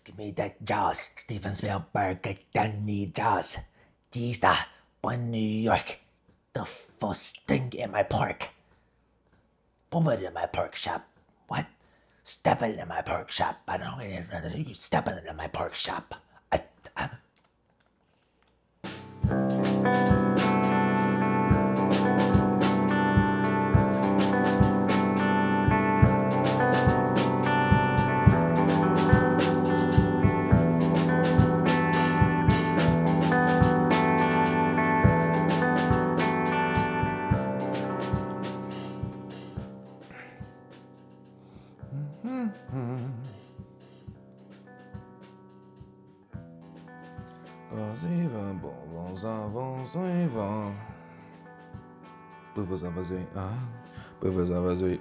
Give me that Jaws. Steven Spielberg, Danny Jaws. Gista, Bon New York. The first thing in my pork. Put it in my pork shop. What? Step it in my pork shop. I don't know. You step it in my pork shop.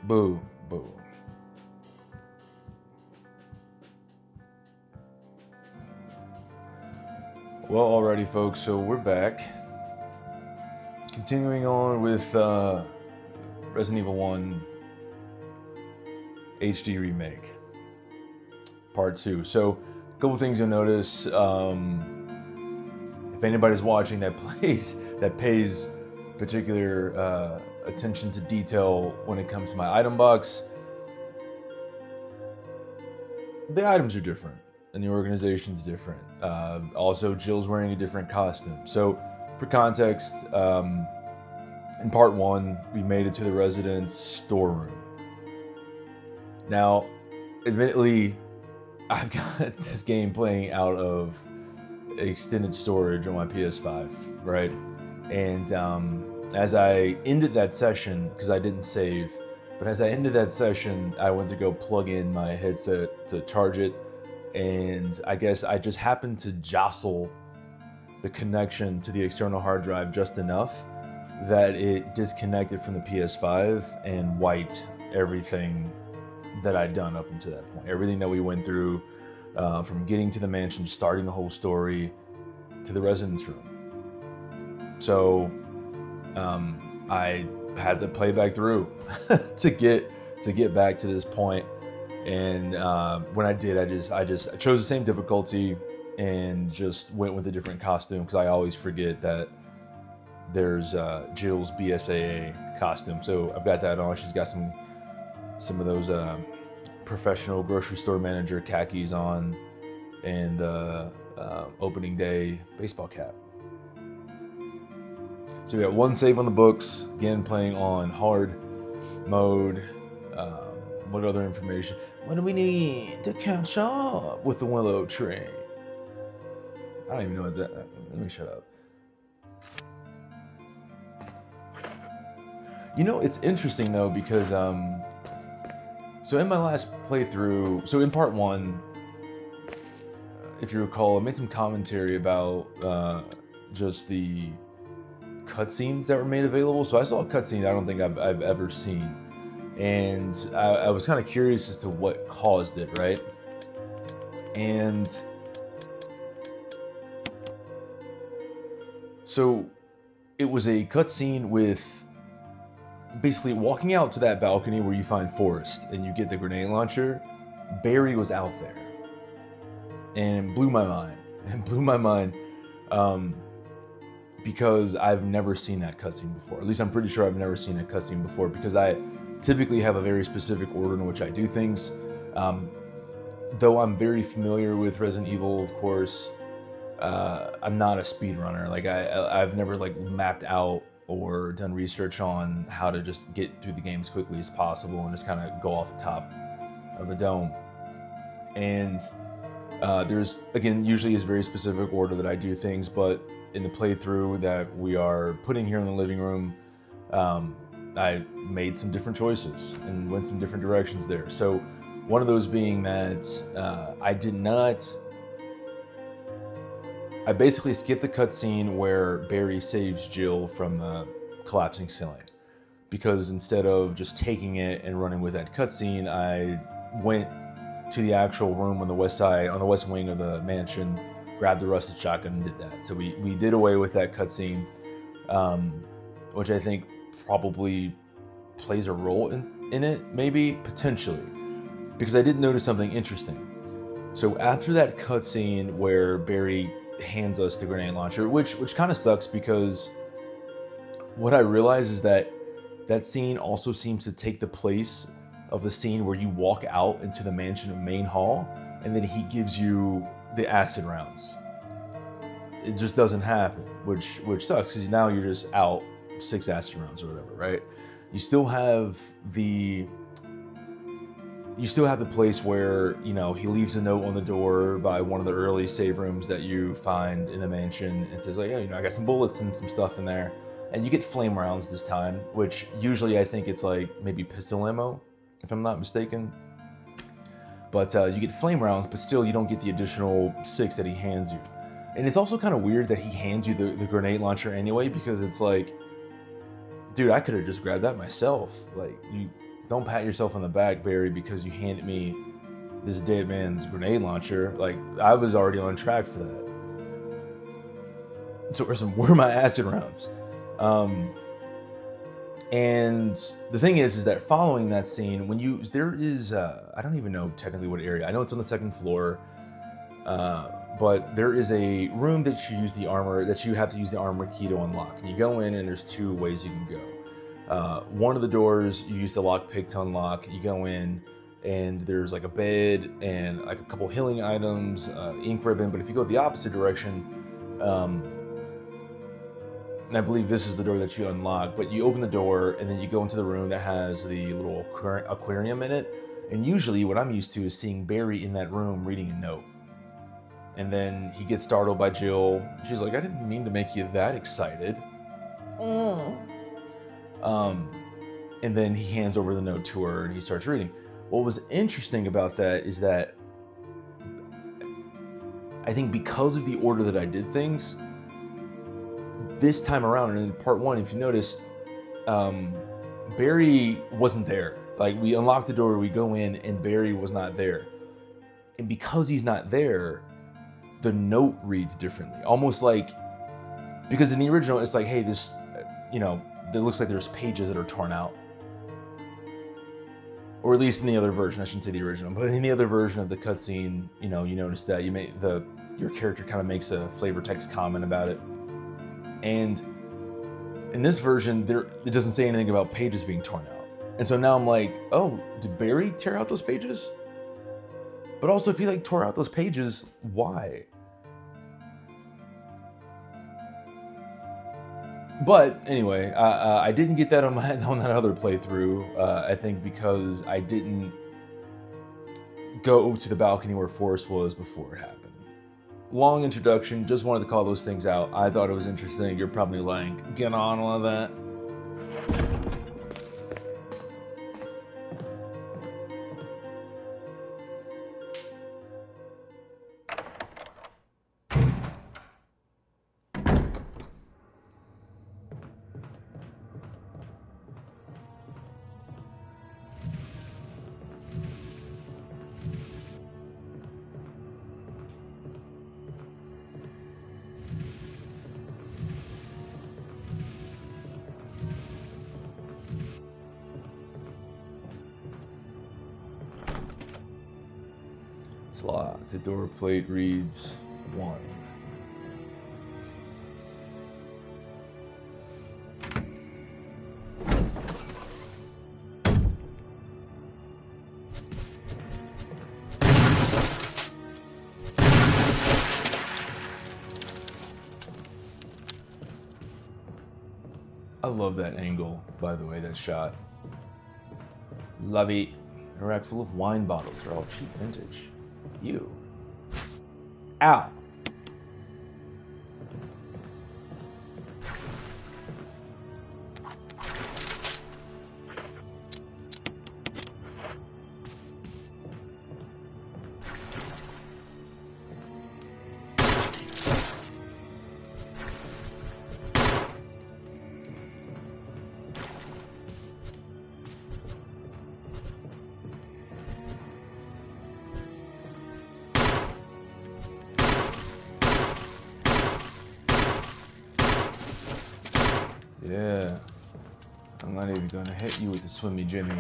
Boo, boo. Well, alrighty, folks. So we're back. Continuing on with Resident Evil 1 HD Remake, Part 2. So, a couple things you'll notice. If anybody's watching that pays particular attention to detail when it comes to my item box, the items are different and the organization's different. Also, Jill's wearing a different costume. So, for context, in Part 1, we made it to the residence storeroom. Now, admittedly, I've got this game playing out of extended storage on my PS5, right? And as I ended that session, because I didn't save, but as I ended that session, I went to go plug in my headset to charge it, and I guess I just happened to jostle the connection to the external hard drive just enough that it disconnected from the PS5 and wiped everything that I'd done up until that point. Everything that we went through, from getting to the mansion, starting the whole story, to the residence room. So I had to play back through to get back to this point. And when I did, I chose the same difficulty and just went with a different costume, because I always forget that there's Jill's BSAA costume. So I've got that on. She's got some of those professional grocery store manager khakis on, and opening day baseball cap. So we got one save on the books, again playing on hard mode. What other information? What do we need to catch up with the willow tree? I don't even know what that. Let me shut up. You know, it's interesting though, because so in my last playthrough, so in Part 1, if you recall, I made some commentary about just the cutscenes that were made available. So I saw a cutscene I don't think I've ever seen, and I was kind of curious as to what caused it, right? And so it was a cutscene with basically walking out to that balcony where you find Forrest and you get the grenade launcher. Barry was out there, and it blew my mind. Because I've never seen that cutscene before. At least I'm pretty sure I've never seen that cutscene before, because I typically have a very specific order in which I do things. Though I'm very familiar with Resident Evil, of course, I'm not a speedrunner. Like I've never mapped out or done research on how to just get through the game as quickly as possible and just kind of go off the top of the dome. And there's, again, usually is a very specific order that I do things, but in the playthrough that we are putting here in the living room, I made some different choices and went some different directions there. So one of those being that I basically skipped the cutscene where Barry saves Jill from the collapsing ceiling, because instead of just taking it and running with that cutscene, I went to the actual room on the west wing of the mansion, grabbed the rusted shotgun and did that. So we did away with that cutscene, which I think probably plays a role in it, maybe, potentially, because I did notice something interesting. So after that cutscene where Barry hands us the grenade launcher, which kind of sucks because what I realize is that that scene also seems to take the place of the scene where you walk out into the mansion main hall, and then he gives you the acid rounds. It just doesn't happen, which sucks because now you're just out 6 acid rounds or whatever, right? You still have the place where, you know, he leaves a note on the door by one of the early save rooms that you find in the mansion and says like, oh, you know, I got some bullets and some stuff in there. And you get flame rounds this time, which usually I think it's like maybe pistol ammo, if I'm not mistaken. But you get flame rounds, but still you don't get the additional 6 that he hands you. And it's also kind of weird that he hands you the grenade launcher anyway, because it's like, dude, I could have just grabbed that myself. Like, you don't pat yourself on the back, Barry, because you handed me this dead man's grenade launcher. Like, I was already on track for that. So where are my acid rounds? And the thing is that following that scene, there is, I don't even know technically what area. I know it's on the 2nd floor, but there is a room that you have to use the armor key to unlock. And you go in, and there's 2 ways you can go. One of the doors, you use the lockpick to unlock. You go in, and there's like a bed and like a couple healing items, ink ribbon. But if you go the opposite direction, and I believe this is the door that you unlock, but you open the door and then you go into the room that has the little aquarium in it. And usually what I'm used to is seeing Barry in that room reading a note. And then he gets startled by Jill. She's like, I didn't mean to make you that excited. And then he hands over the note to her and he starts reading. What was interesting about that is that I think because of the order that I did things, this time around, and in part 1, if you noticed, Barry wasn't there. Like, we unlock the door, we go in, and Barry was not there. And because he's not there, the note reads differently. Almost like, because in the original, it's like, hey, this, you know, it looks like there's pages that are torn out. Or at least in the other version, I shouldn't say the original, but in the other version of the cutscene, you know, you notice that your character kind of makes a flavor text comment about it. And in this version, it doesn't say anything about pages being torn out. And so now I'm like, oh, did Barry tear out those pages? But also, if he like tore out those pages, why? But anyway, I didn't get that on that other playthrough. I think because I didn't go to the balcony where Forrest was before it happened. Long introduction, just wanted to call those things out. I thought it was interesting. You're probably like, get on with that. It's locked. The door plate reads 1. I love that angle, by the way, that shot. Love it. A rack full of wine bottles. They're all cheap vintage. You. Ow. Yeah. I'm not even gonna hit you with the swimmy Jimmy.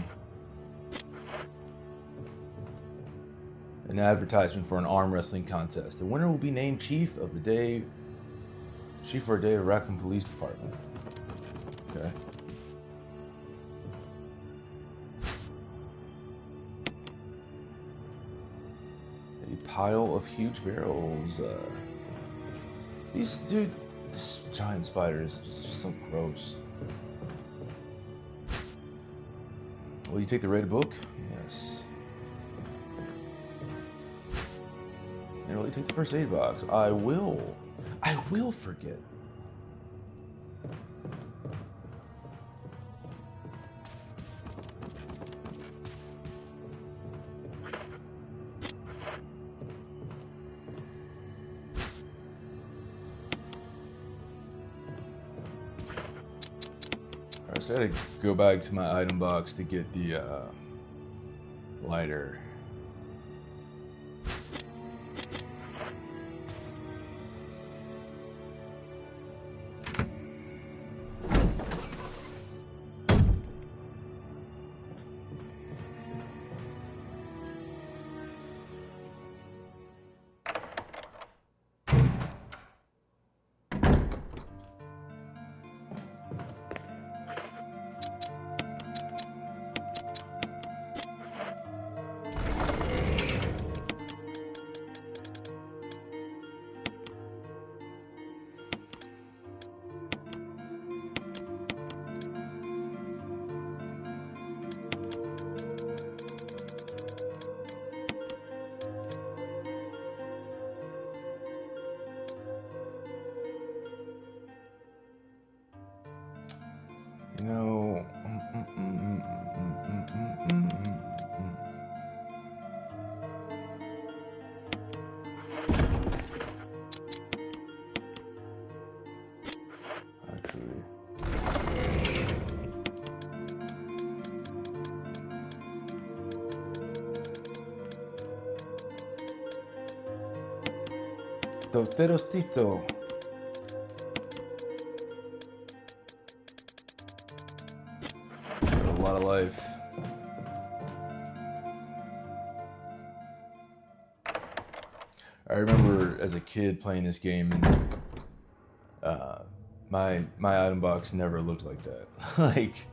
An advertisement for an arm wrestling contest. The winner will be named chief for a day of Raccoon Police Department. Okay. A pile of huge barrels. This giant spider is just so gross. Will you take the rated book? Yes. And will you take the first aid box? I will. I will forget. Alright, so I gotta go back to my item box to get the lighter. You know, actually, Tosteros Tito. A lot of life. I remember as a kid playing this game, and my item box never looked like that. Like,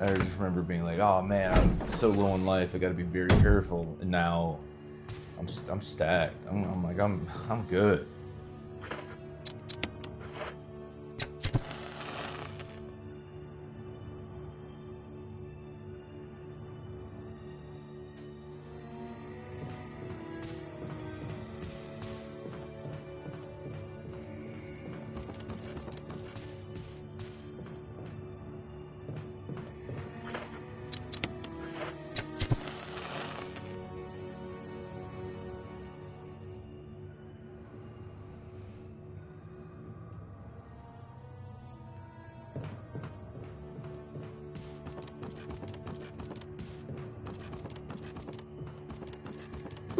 I just remember being like, "Oh man, I'm so low in life. I got to be very careful." And now, I'm stacked. I'm like, I'm good.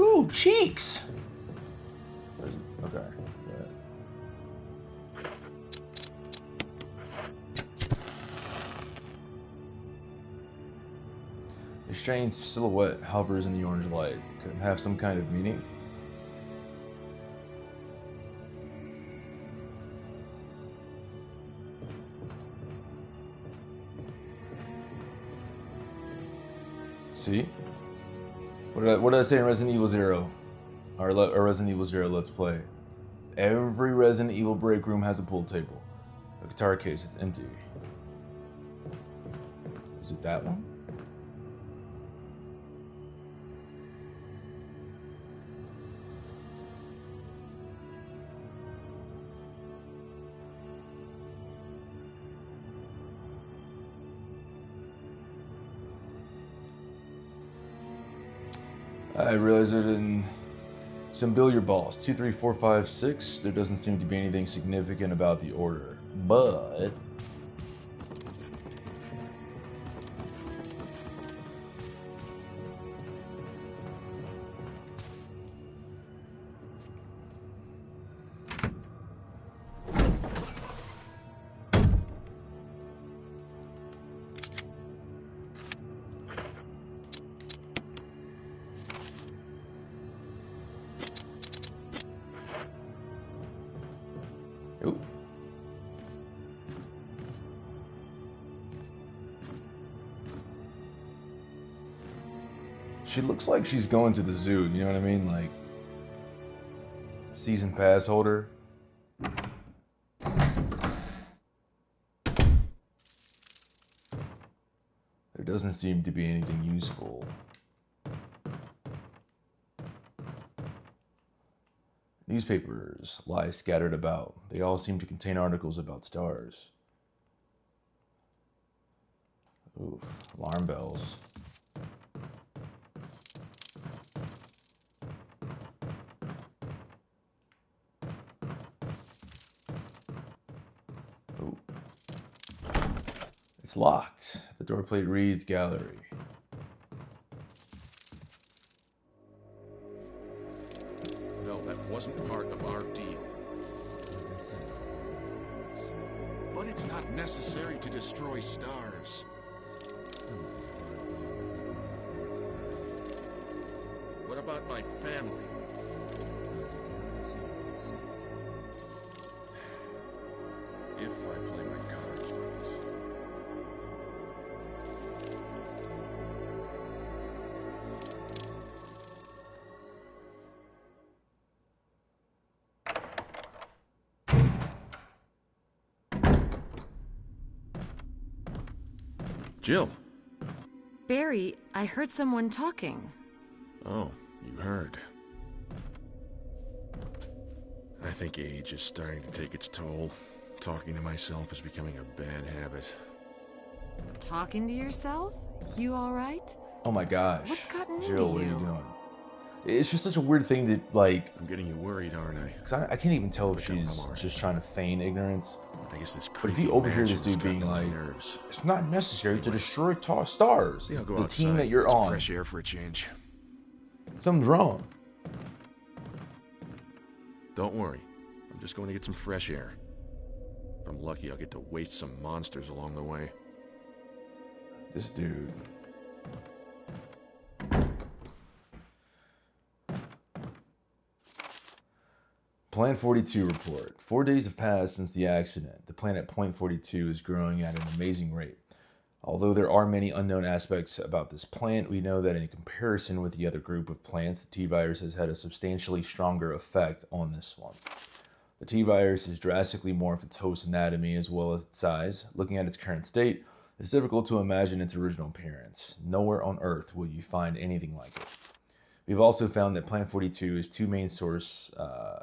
Ooh, cheeks! Where's it? Okay. A strange silhouette hovers in the orange light. Could it have some kind of meaning? See? What did I say in Resident Evil 0? Or Resident Evil 0 Let's Play. Every Resident Evil break room has a pool table. A guitar case, it's empty. Is it that one? I realized that in some billiard balls, 2, 3, 4, 5, 6, there doesn't seem to be anything significant about the order. But She looks like she's going to the zoo, you know what I mean? Like, season pass holder. There doesn't seem to be anything useful. Newspapers lie scattered about. They all seem to contain articles about stars. Ooh, alarm bells. Ooh. It's locked. The door plate reads gallery. No, that wasn't part of our deal. But it's not necessary to destroy stars. What about my family? If I play my cards right. Jill. Barry, I heard someone talking. Oh, you heard. I think age is starting to take its toll. Talking to myself is becoming a bad habit. Talking to yourself? You all right? Oh my gosh. What's gotten Jill, into what are you you? doing? It's just such a weird thing to, like... I'm getting you worried, aren't I? Because I can't even tell if But don't she's worry. just trying to feign ignorance. I guess this But if creepy you overhear this mansion's dude gotten being on my like, nerves. it's not necessary to Anyway. destroy stars. Yeah, I'll go the outside. team that you're Get some on. fresh air for a change. Something's wrong. Don't worry. I'm just going to get some fresh air. If I'm lucky, I'll get to waste some monsters along the way. This dude. Plan 42 report. 4 days have passed since the accident. The planet Point 42 is growing at an amazing rate. Although there are many unknown aspects about this plant, we know that in comparison with the other group of plants, the T-virus has had a substantially stronger effect on this one. The T-virus has drastically morphed its host anatomy as well as its size. Looking at its current state, it's difficult to imagine its original appearance. Nowhere on Earth will you find anything like it. We've also found that Plant 42 has two main source of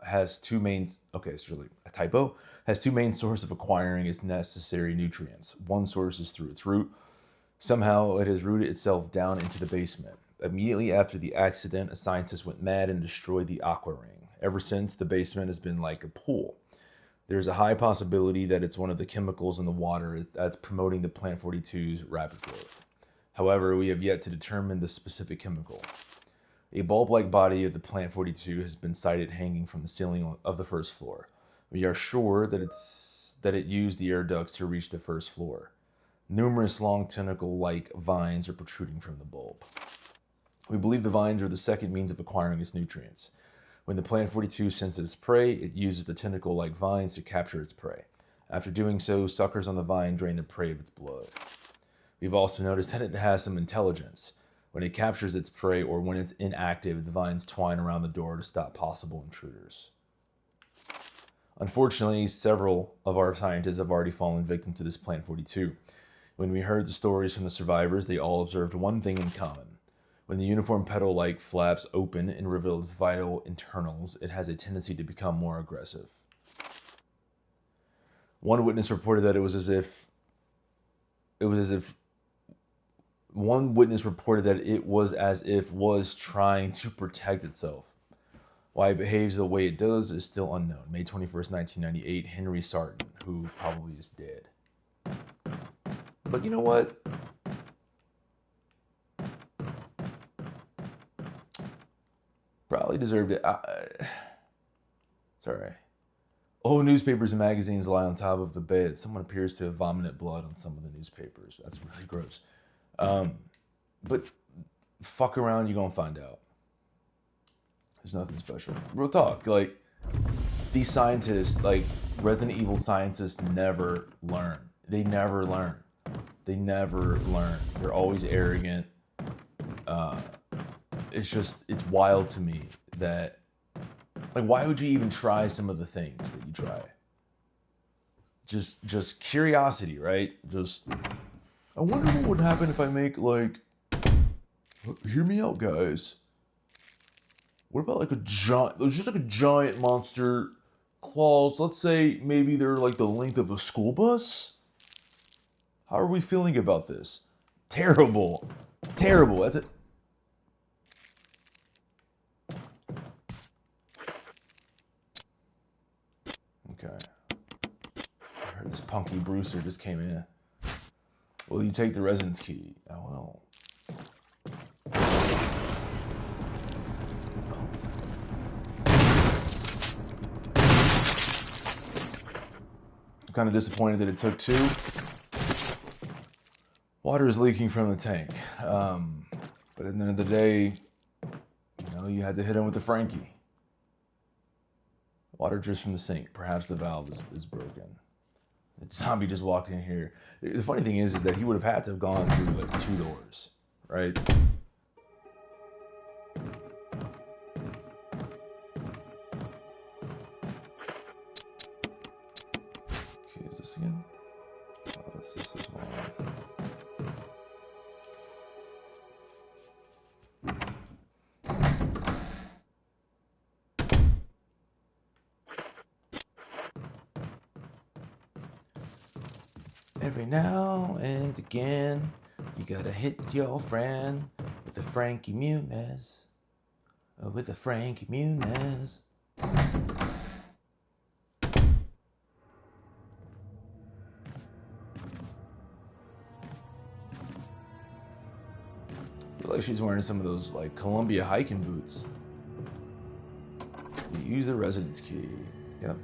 acquiring its necessary nutrients. One source is through its root. Somehow it has rooted itself down into the basement. Immediately after the accident, a scientist went mad and destroyed the aqua ring. Ever since, the basement has been like a pool. There's a high possibility that it's one of the chemicals in the water that's promoting the Plant 42's rapid growth. However, we have yet to determine the specific chemical. A bulb-like body of the Plant 42 has been sighted hanging from the ceiling of the first floor. We are sure that it used the air ducts to reach the first floor. Numerous long tentacle-like vines are protruding from the bulb. We believe the vines are the second means of acquiring its nutrients. When the Plant 42 senses prey, it uses the tentacle-like vines to capture its prey. After doing so, suckers on the vine drain the prey of its blood. We've also noticed that it has some intelligence. When it captures its prey or when it's inactive, the vines twine around the door to stop possible intruders. Unfortunately, several of our scientists have already fallen victim to this Plant 42. When we heard the stories from the survivors, they all observed one thing in common. When the uniform petal-like flaps open and reveal its vital internals, it has a tendency to become more aggressive. One witness reported that it was as if was trying to protect itself. Why it behaves the way it does is still unknown. May 21st, 1998, Henry Sarton, who probably is dead. But you know what? Probably deserved it. Sorry. Old newspapers and magazines lie on top of the bed. Someone appears to have vomited blood on some of the newspapers. That's really gross. But fuck around, you're gonna find out. There's nothing special. Real talk. Like, these scientists, like Resident Evil scientists, never learn. They never learn. They never learn. They're always arrogant. it's wild to me that, like, why would you even try some of the things that you try? Just curiosity, right? Just, I wonder what would happen if I make, like, hear me out, guys. What about like a giant, there's just like a giant monster claws. Let's say maybe they're like the length of a school bus. How are we feeling about this? Terrible. Terrible. That's it. Okay. I heard this punky Brewster just came in. Will you take the residence key? I will. I'm kind of disappointed that it took 2. Water is leaking from the tank. But at the end of the day, you had to hit him with the Frankie. Water drips from the sink. Perhaps the valve is broken. The zombie just walked in here. The funny thing is that he would have had to have gone through like 2 doors, right? Okay, is this again? Oh, this is one. Every now and again, you gotta hit your friend with a Frankie Muniz. With a Frankie Muniz. I feel like she's wearing some of those like Columbia hiking boots. You use the residence key. Yep.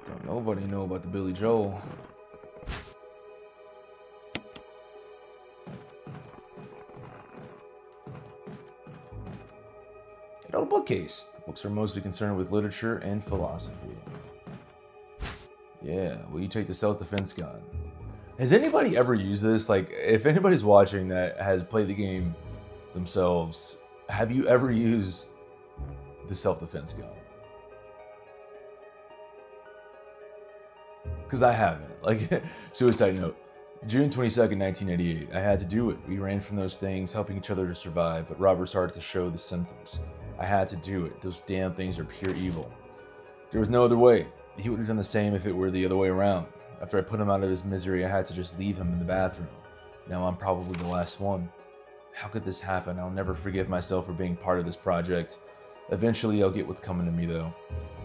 Don't nobody know about the Billy Joel. Bookcase. The books are mostly concerned with literature and philosophy. Yeah, will you take the self-defense gun? Has anybody ever used this? Like, if anybody's watching that has played the game themselves, have you ever used the self-defense gun? Because I haven't. Like, suicide note. June 22nd, 1988. I had to do it. We ran from those things, helping each other to survive, but Robert started to show the symptoms. I had to do it. Those damn things are pure evil. There was no other way. He would have done the same if it were the other way around. After I put him out of his misery, I had to just leave him in the bathroom. Now I'm probably the last one. How could this happen? I'll never forgive myself for being part of this project. Eventually, I'll get what's coming to me, though.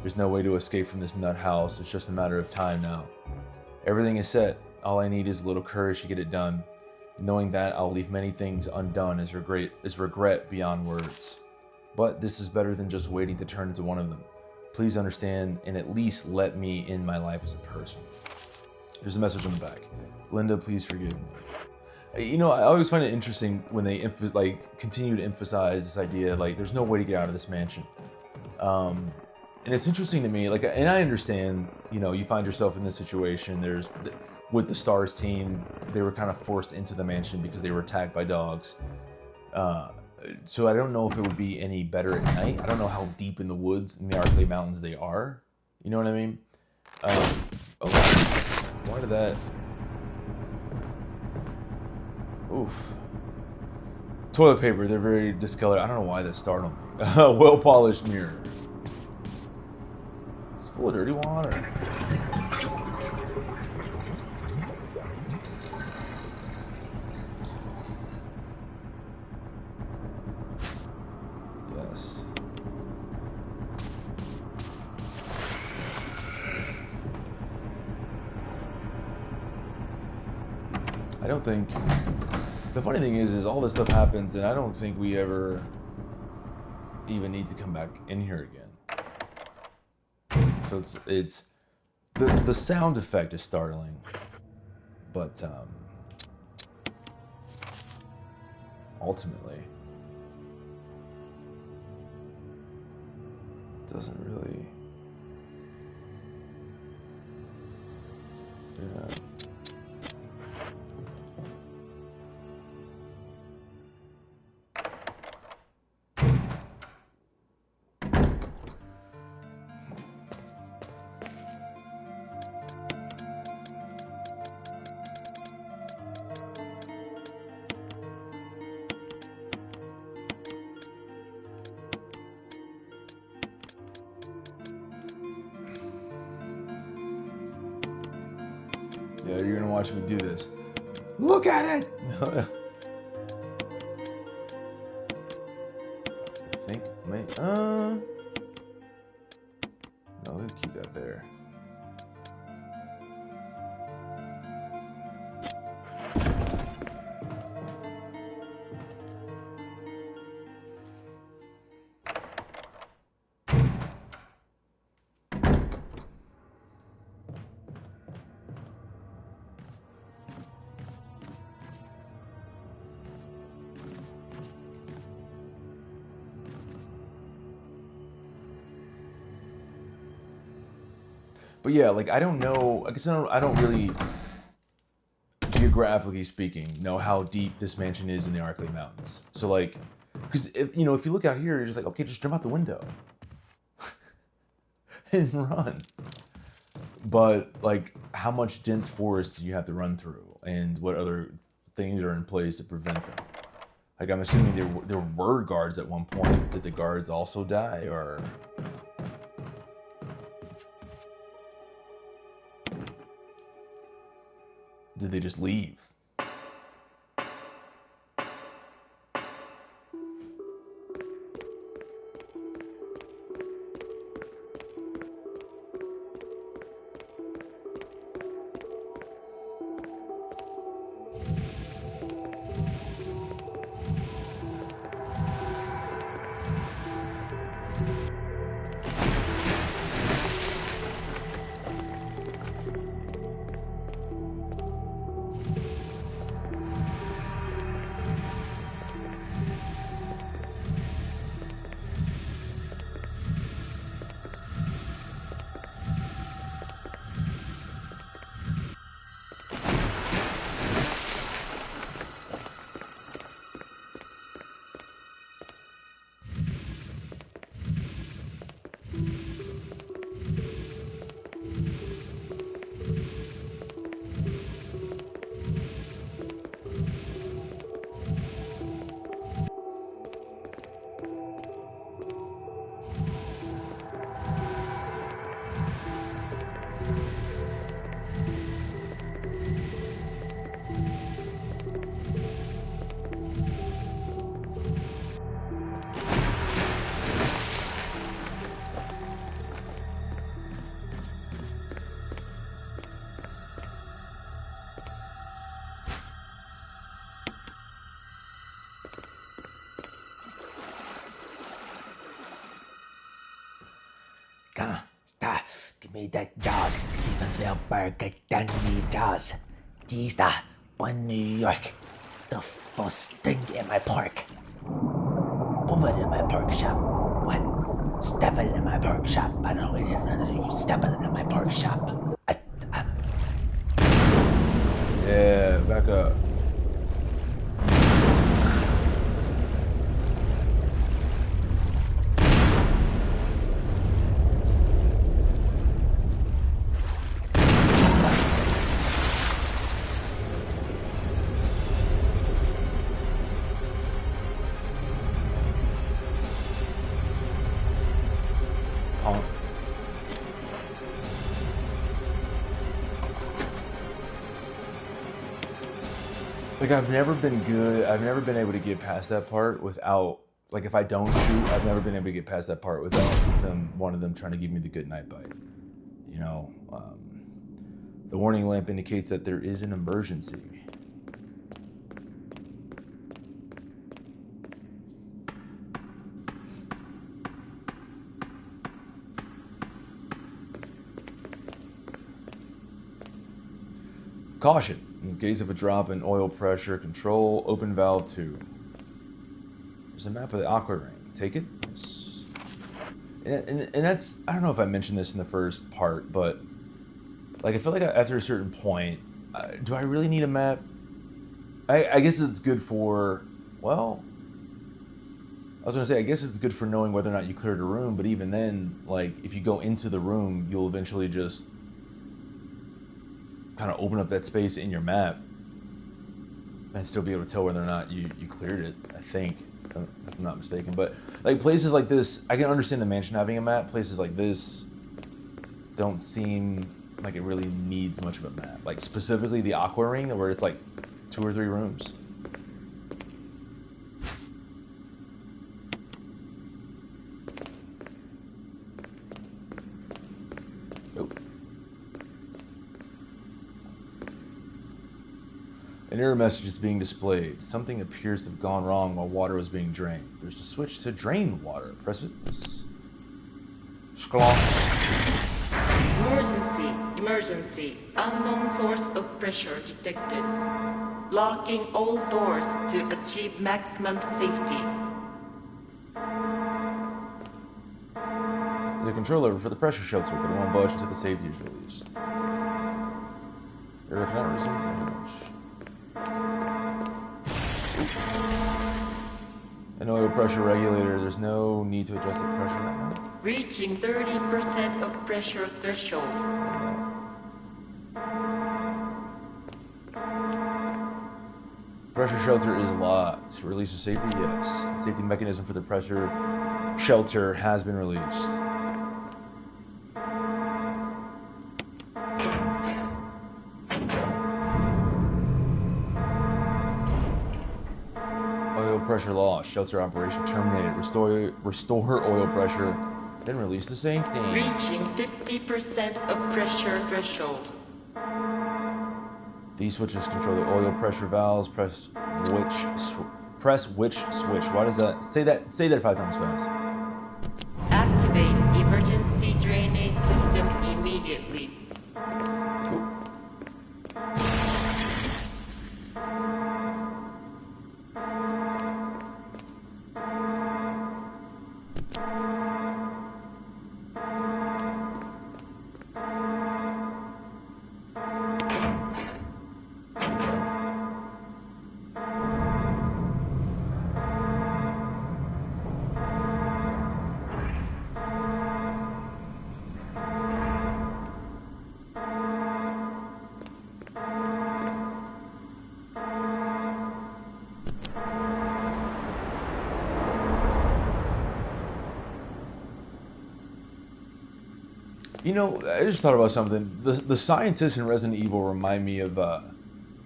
There's no way to escape from this nut house. It's just a matter of time now. Everything is set. All I need is a little courage to get it done. Knowing that I'll leave many things undone is regret beyond words. But this is better than just waiting to turn into one of them. Please understand and at least let me in my life as a person. There's a message on the back. Linda, please forgive me. I always find it interesting when they continue to emphasize this idea, like, there's no way to get out of this mansion. And it's interesting to me, like, and I understand, you find yourself in this situation. With the STARS team, they were kind of forced into the mansion because they were attacked by dogs. So I don't know if it would be any better at night. I don't know how deep in the woods in the Arklay Mountains they are. You know what I mean? Why did that? Oof. Toilet paper, they're very discolored. I don't know why that startled me. Well-polished mirror. It's full of dirty water. Yes. I don't think... The funny thing is all this stuff happens, and I don't think we ever even need to come back in here again. So it's the sound effect is startling, but ultimately, doesn't really. Yeah. Yeah, you're gonna watch me do this. Look at it! I think, no, we'll keep that there. But yeah, like I don't know. I guess I don't really, geographically speaking, know how deep this mansion is in the Arklay Mountains. So like, because if you look out here, you're just like, okay, just jump out the window and run. But like, how much dense forest do you have to run through, and what other things are in place to prevent them? Like, I'm assuming there were guards at one point. Did the guards also die, or? Did they just leave? Come on, stop. Give me that Jaws. Steven Spielberg, get me Jaws. These the one New York. The first thing in my park. Put it in my pork shop. What? Step it in my pork shop. I don't know. You step it in my pork shop. Yeah, back up. Punk. Like, I've never been good. I've never been able to get past that part without, like, if I don't shoot, I've never been able to get past that part without one of them trying to give me the good night bite. You know, the warning lamp indicates that there is an emergency. Caution. In case of a drop in oil pressure, control open valve 2. There's a map of the Aqua Ring. Take it? Yes. And that's, I don't know if I mentioned this in the first part, but like I feel like after a certain point, do I really need a map? I guess it's good for, well, I was gonna say I guess it's good for knowing whether or not you cleared a room, but even then, like if you go into the room, you'll eventually just kind of open up that space in your map and still be able to tell whether or not you cleared it, I think, if I'm not mistaken. But like places like this, I can understand the mansion having a map. Places like this don't seem like it really needs much of a map. Like specifically the Aqua Ring, where it's like 2 or 3 rooms. Oh. An error message is being displayed. Something appears to have gone wrong while water was being drained. There's a switch to drain water. Press it. Sklonk. Emergency. Unknown source of pressure detected. Locking all doors to achieve maximum safety. The control lever for the pressure shelter, but it won't budge until the safety is released. Error cannot resume damage. An oil pressure regulator. There's no need to adjust the pressure right now. Reaching 30% of pressure threshold. Pressure shelter is locked. Release of safety? Yes. The safety mechanism for the pressure shelter has been released. Oil pressure lost. Shelter operation terminated. Restore oil pressure. Then release the safety. Reaching 50% of pressure threshold. These switches control the oil pressure valves. Press which switch? Why does that say that? Say that 5 times fast. Activate emergency drainage system immediately. Cool. You know, I just thought about something. The scientists in Resident Evil remind me of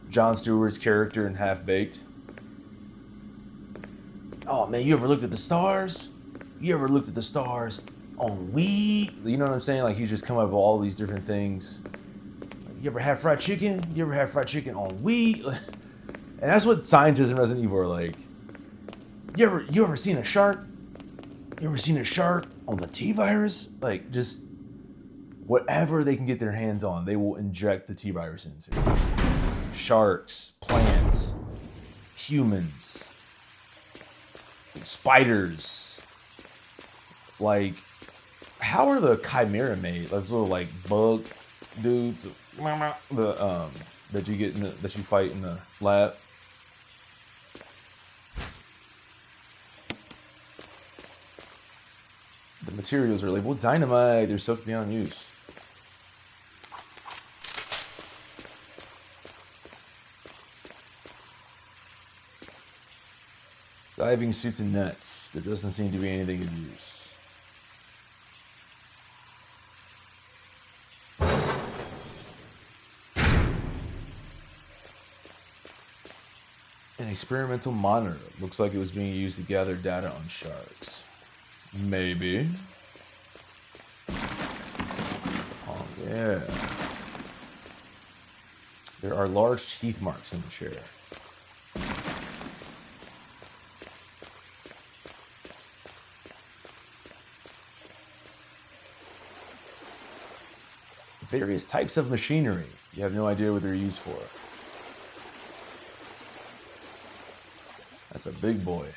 Jon Stewart's character in Half-Baked. Oh man, you ever looked at the stars? You ever looked at the stars on weed? You know what I'm saying? Like he's just come up with all these different things. You ever had fried chicken? You ever had fried chicken on weed? And that's what scientists in Resident Evil are like. You ever seen a shark? You ever seen a shark on the T-virus? Like just whatever they can get their hands on, they will inject the T-virus into. Sharks, plants, humans, spiders. Like, how are the chimera made? Those little like bug dudes, the that you get that you fight in the lab. The materials are labeled dynamite. They're soaked beyond use. Diving suits and nets. There doesn't seem to be anything of use. An experimental monitor. Looks like it was being used to gather data on sharks. Maybe. Oh, yeah. There are large teeth marks in the chair. Various types of machinery. You have no idea what they're used for. That's a big boy.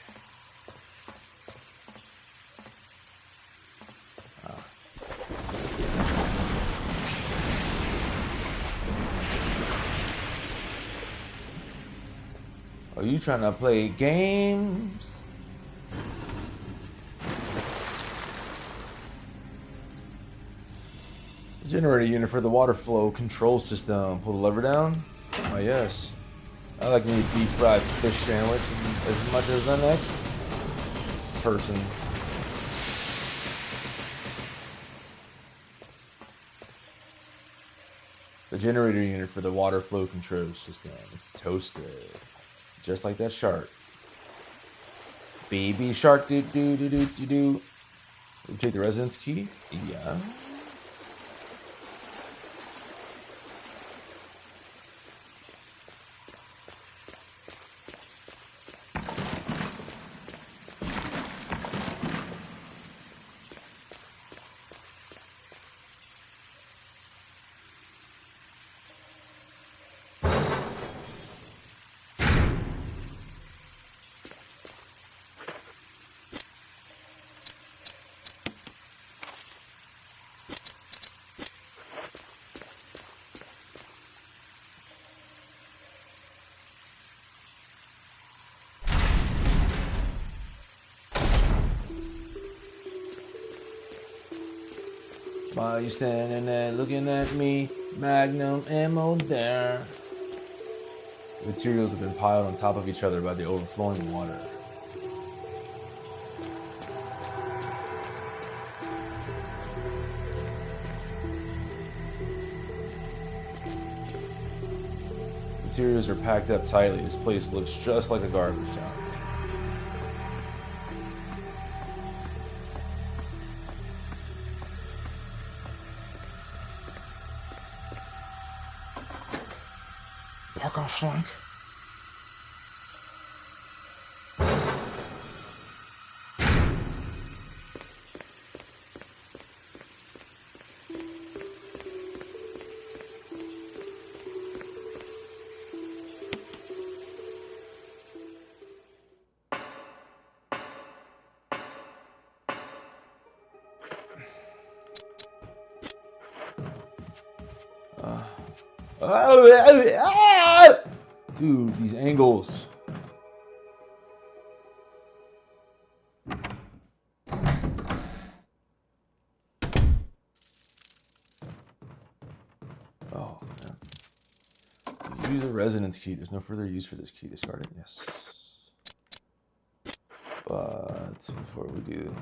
you trying to play games? Generator unit for the water flow control system. Pull the lever down. Oh yes. I like me a deep fried fish sandwich as much as the next person. The generator unit for the water flow control system. It's toasted. Just like that shark. Baby shark doo doo doo doo doo doo. You take the residence key? Yeah. While you standing there looking at me, magnum ammo there. Materials have been piled on top of each other by the overflowing water. Materials are packed up tightly. This place looks just like a garbage dump. Parker Frank. Dude, these angles. Oh, man. Use a resonance key. There's no further use for this key. Discard it. Yes. But before we do...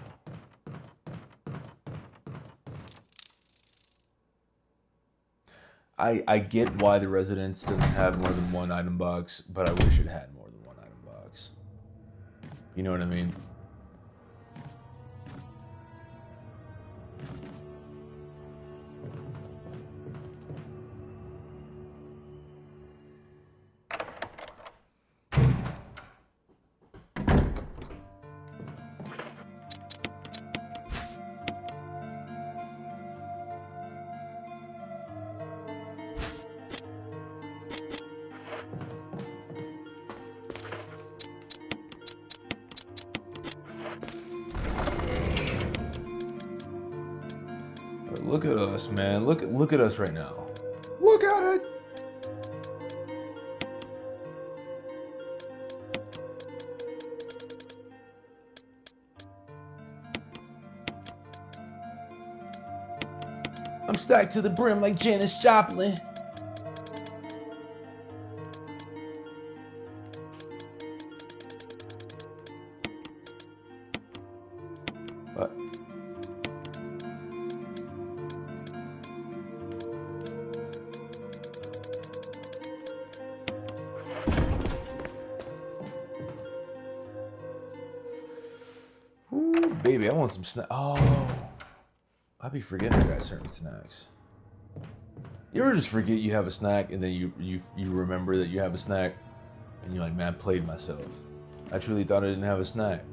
I get why the residence doesn't have more than one item box, but I wish it had more than one item box. You know what I mean? Look at us, man. Look at us right now. Look at it. I'm stacked to the brim like Janis Joplin. What? Ooh, baby, I want some snacks. Oh, I be forgetting I got certain snacks. You ever just forget you have a snack and then you remember that you have a snack and you're like, man, I played myself. I truly thought I didn't have a snack.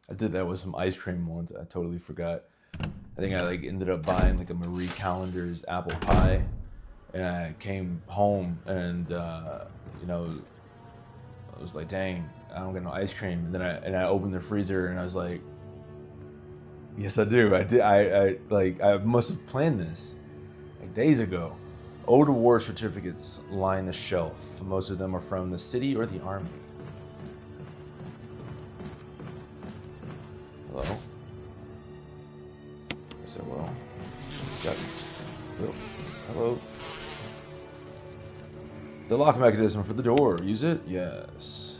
I did that with some ice cream once. I totally forgot. I think I ended up buying like a Marie Callender's apple pie, and I came home and I was like, dang, I don't get no ice cream. And then I opened the freezer and I was like, yes, I do. I did. I must have planned this like days ago. Old award certificates line the shelf. Most of them are from the city or the army. Hello? I said, well, got it. Hello? The lock mechanism for the door. Use it? Yes.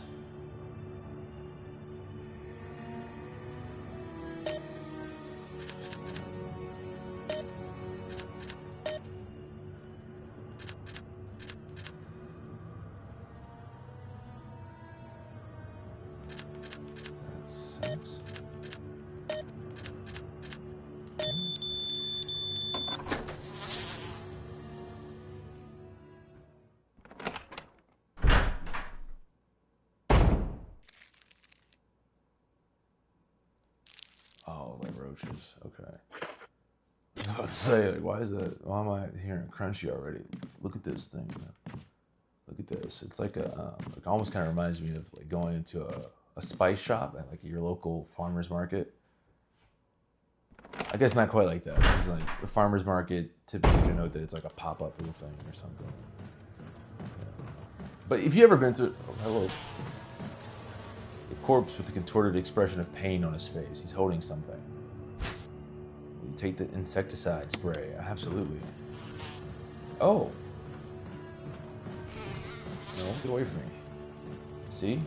Oh, like roaches. Okay. I was about to say, like, why am I hearing crunchy already? Look at this thing. Look at this. It's like it almost kind of reminds me of like going into a spice shop at like your local farmer's market. I guess not quite like that. It's like the farmer's market typically denote that it's like a pop-up little thing or something. Yeah. But if you ever been to, oh, hello. The corpse with a contorted expression of pain on his face. He's holding something. You take the insecticide spray. Absolutely. Oh. No, get away from me. See?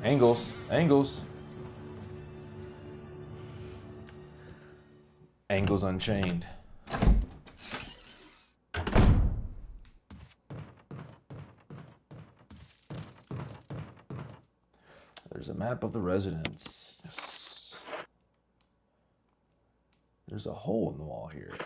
Angles. Angles. Angles Unchained. There's a map of the residence. Yes. There's a hole in the wall here.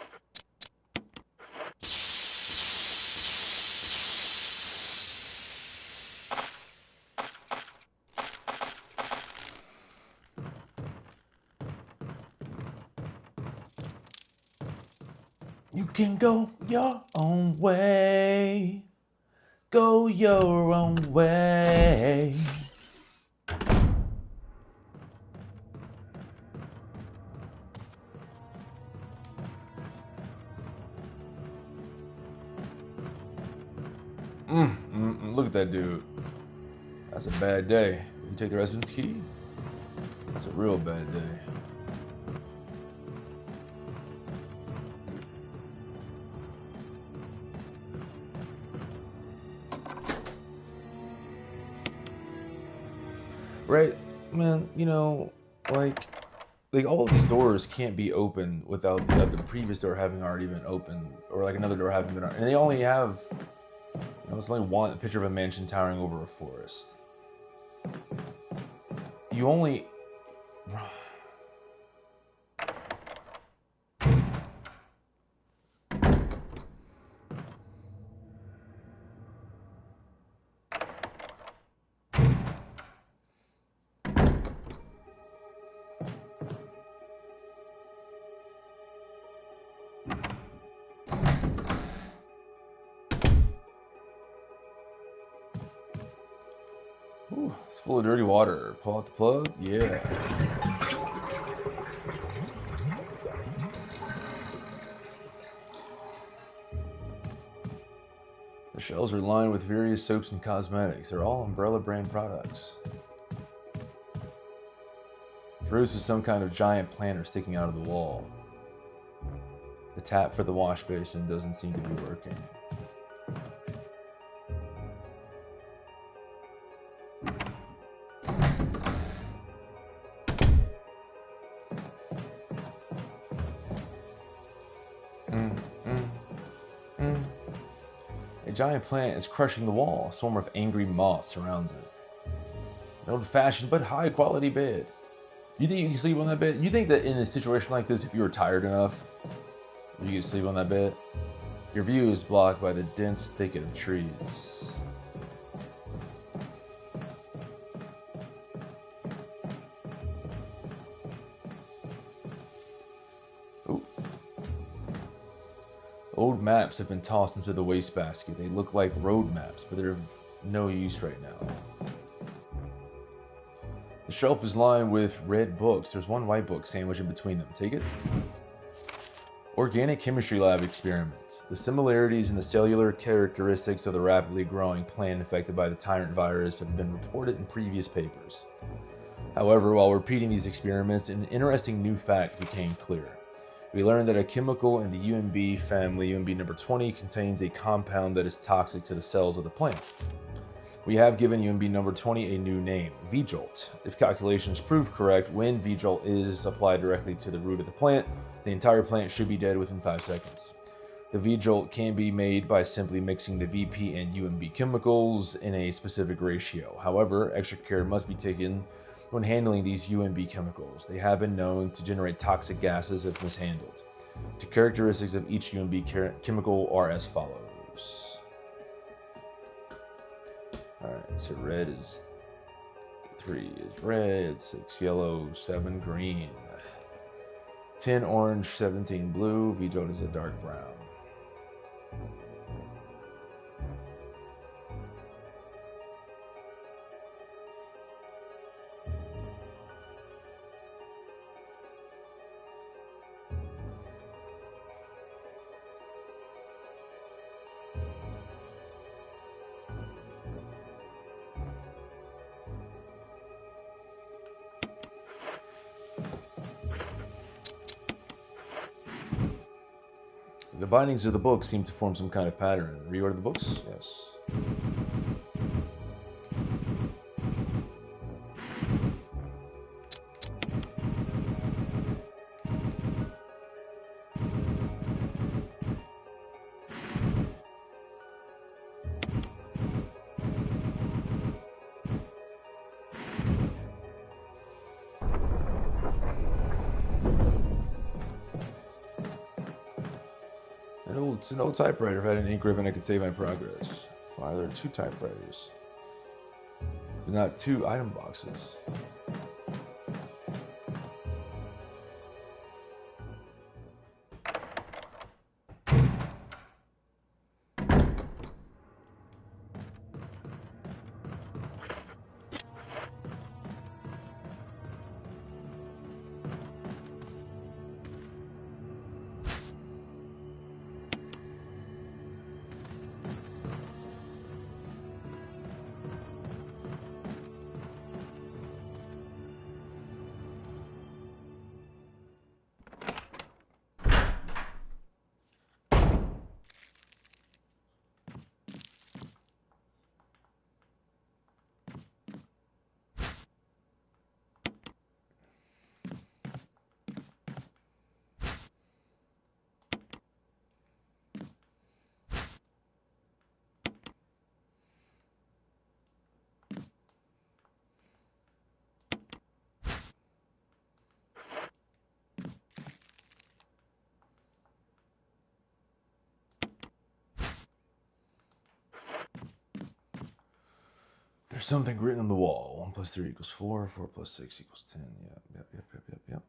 You can go your own way. Go your own way. Look at that dude. That's a bad day. You take the residence key? That's a real bad day. Right, man, you know, like all of these doors can't be opened without the previous door having already been opened, or like another door having been, and they only have, you know, it's only one picture of a mansion towering over a forest. You only... Ooh, it's full of dirty water. Pull out the plug? Yeah. The shelves are lined with various soaps and cosmetics. They're all Umbrella brand products. The roots is some kind of giant planter sticking out of the wall. The tap for the wash basin doesn't seem to be working. A giant plant is crushing the wall. A swarm of angry moths surrounds it. An old-fashioned but high-quality bed. You think you can sleep on that bed? You think that in a situation like this, if you were tired enough, you could sleep on that bed? Your view is blocked by the dense thicket of trees. Ooh. Old maps have been tossed into the wastebasket. They look like road maps, but they're of no use right now. shelf is lined with red books. There's one white book sandwiched in between them. Take it. Organic chemistry lab experiment. The similarities in the cellular characteristics of the rapidly growing plant affected by the tyrant virus have been reported in previous papers. However, while repeating these experiments, an interesting new fact became clear. We learned that a chemical in the UMB family, UMB number 20, contains a compound that is toxic to the cells of the plant. We have given UMB number 20 a new name, V-Jolt. If calculations prove correct, when V-Jolt is applied directly to the root of the plant, the entire plant should be dead within 5 seconds. The V-Jolt can be made by simply mixing the VP and UMB chemicals in a specific ratio. However, extra care must be taken when handling these UMB chemicals. They have been known to generate toxic gases if mishandled. The characteristics of each UMB chemical are as follows. Alright, so red is 3 is red, 6 yellow, 7 green, 10 orange, 17 blue. V-Jolt is a dark brown. The bindings of the book seem to form some kind of pattern. Reorder the books? Yes. It's an old typewriter. If I had an ink ribbon, I could save my progress. Why are there 2 typewriters? Not 2 item boxes. There's something written on the wall. 1 plus 3 equals 4. 4 plus 6 equals 10. Yep.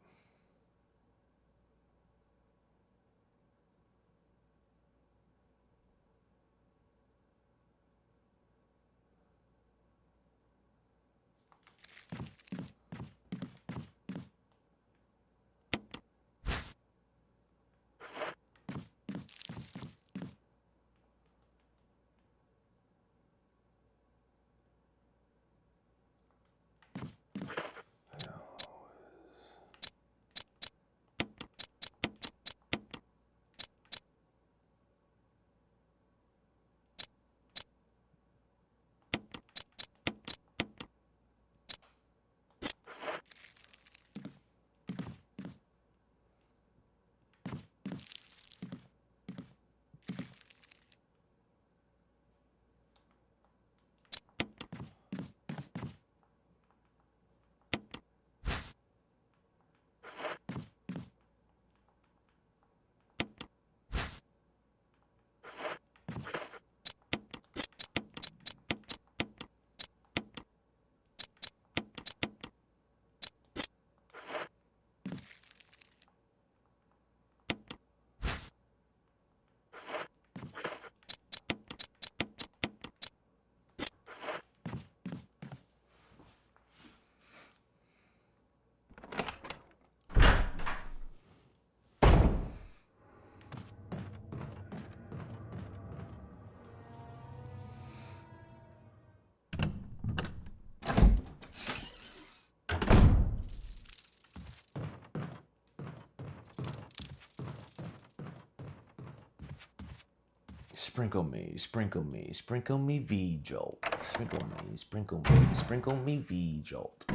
Sprinkle me, sprinkle me, sprinkle me V-Jolt. Sprinkle me V-Jolt.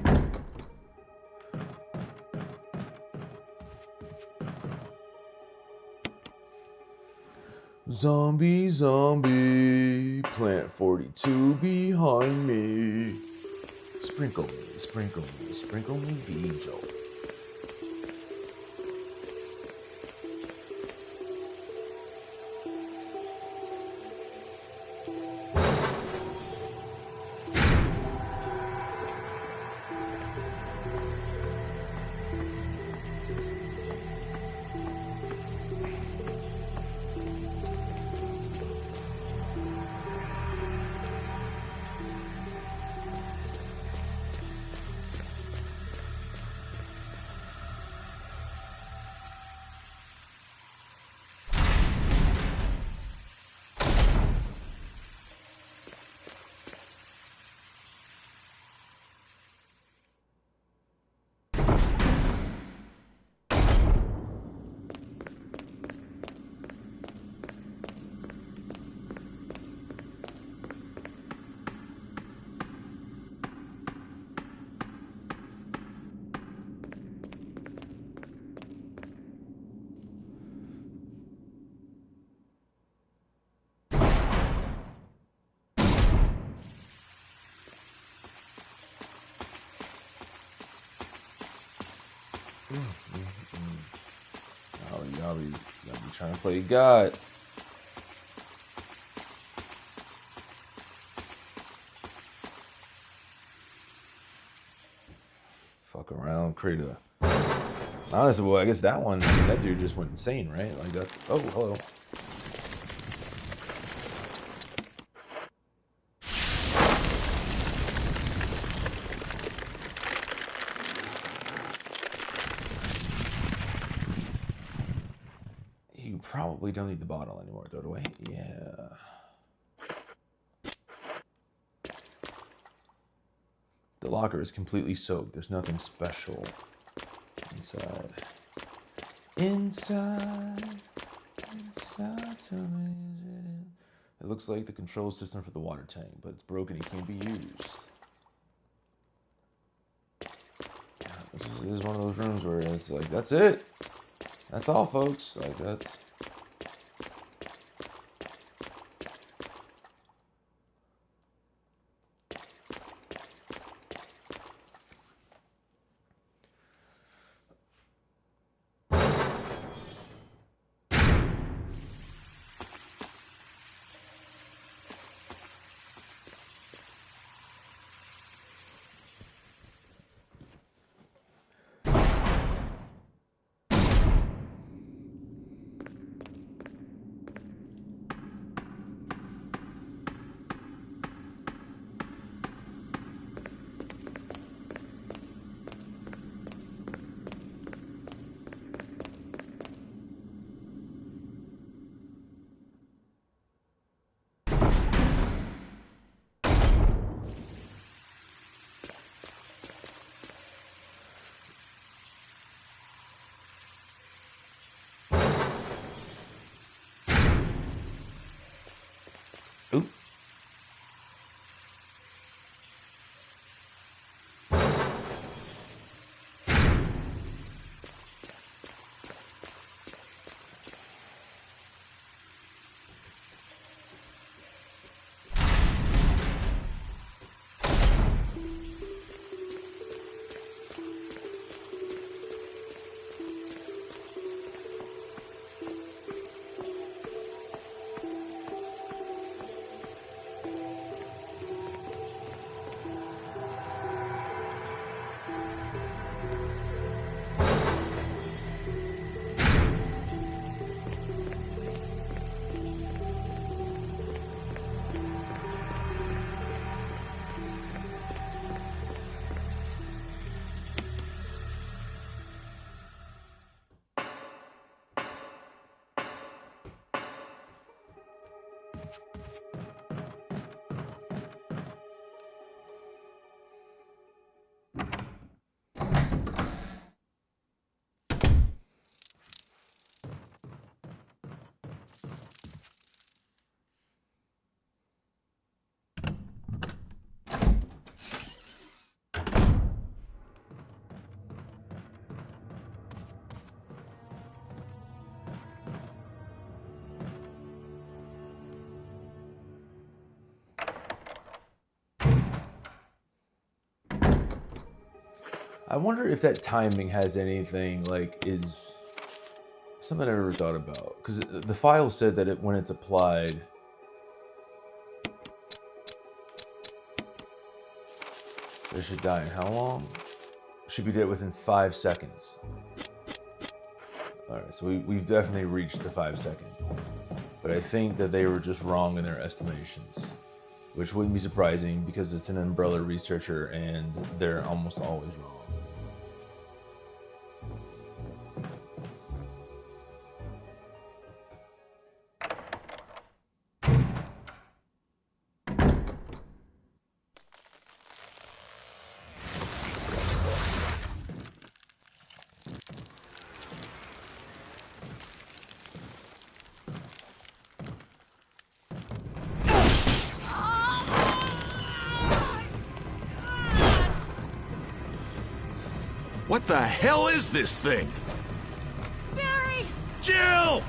Zombie, zombie, plant 42 behind me. Sprinkle me, sprinkle me, sprinkle me V-Jolt. Oh, y'all be trying to play God. Fuck around, create a. Honestly, well, I guess that one, I mean, that dude just went insane, right? Like that's. Oh, hello. You probably don't need the bottle anymore. Throw it away. Yeah. The locker is completely soaked. There's nothing special inside. Inside. Tell me, is it in? It looks like the control system for the water tank, but it's broken. It can't be used. This is one of those rooms where it's like, that's it. That's all, folks. Like, that's. I wonder if that timing has anything, like, is something I never thought about. Because the file said that when it's applied, they should die in how long? Should be dead within 5 seconds. Alright, so we've definitely reached the 5 second. But I think that they were just wrong in their estimations. Which wouldn't be surprising because it's an Umbrella researcher and they're almost always wrong. What the hell is this thing? Barry! Jill!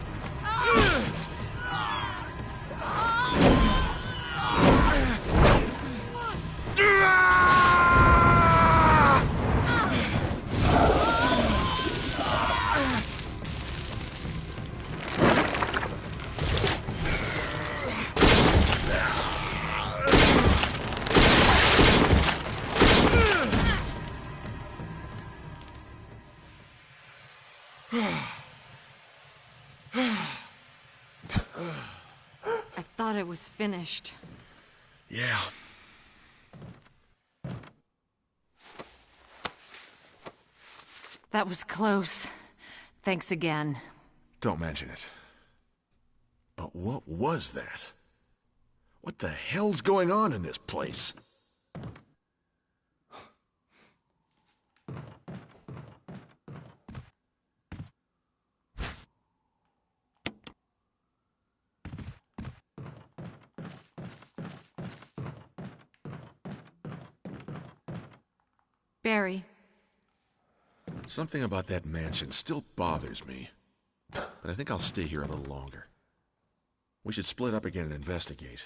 I thought it was finished. Yeah. That was close. Thanks again. Don't mention it. But what was that? What the hell's going on in this place? Barry. Something about that mansion still bothers me. But I think I'll stay here a little longer. We should split up again and investigate.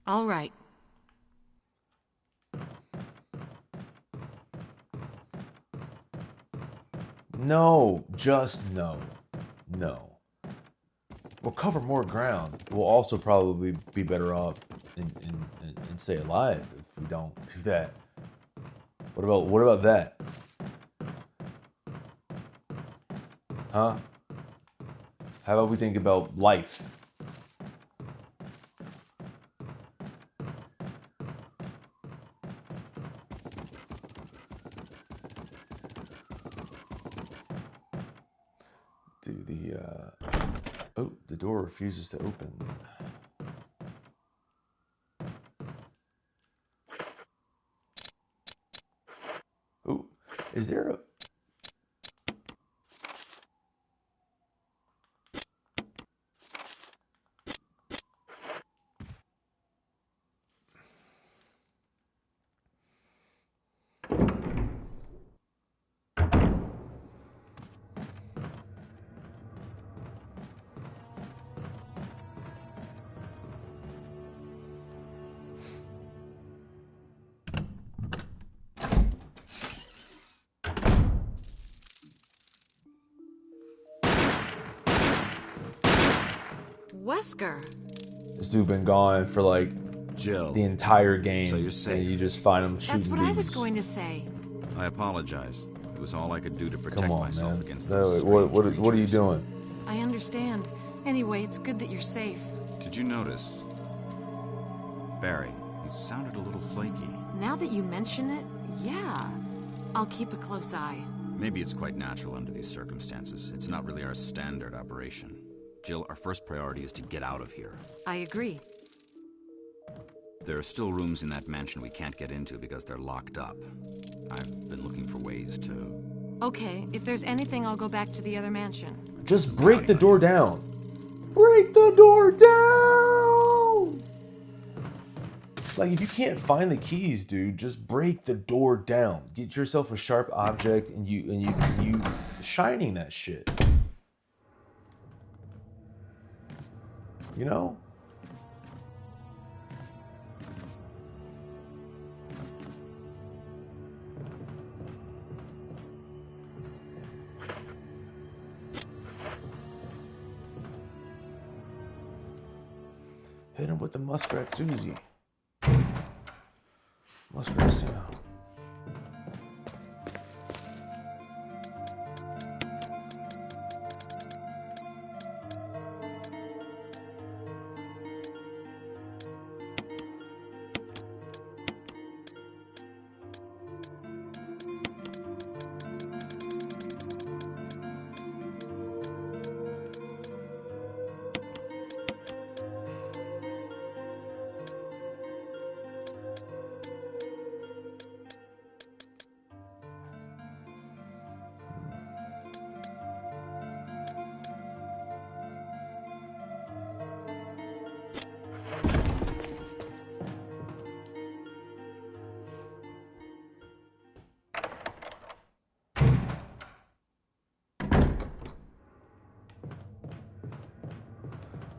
All right. No, just no. No. We'll cover more ground. We'll also probably be better off and stay alive if we don't do that. What about that? Huh? How about we think about life? Oh, the door refuses to open. Oh, is there a... Wesker. This dude been gone for like Jill, the entire game, so you're safe. and you just find him shooting That's what I was bees. going to say. I apologize. It was all I could do to protect Come on, myself man. against No, those what strange are you creatures. doing? I understand. Anyway, it's good that you're safe. Did you notice? Barry, he sounded a little flaky. Now that you mention it, yeah. I'll keep a close eye. Maybe it's quite natural under these circumstances. It's not really our standard operation. Jill, our first priority is to get out of here. I agree. There are still rooms in that mansion we can't get into because they're locked up. I've been looking for ways to... Okay, if there's anything, I'll go back to the other mansion. Just break the door down. Break the door down! Like, if you can't find the keys, dude, just break the door down. Get yourself a sharp object and you shining that shit. You know? Hit him with the Muskrat Susie. Muskrat Susie.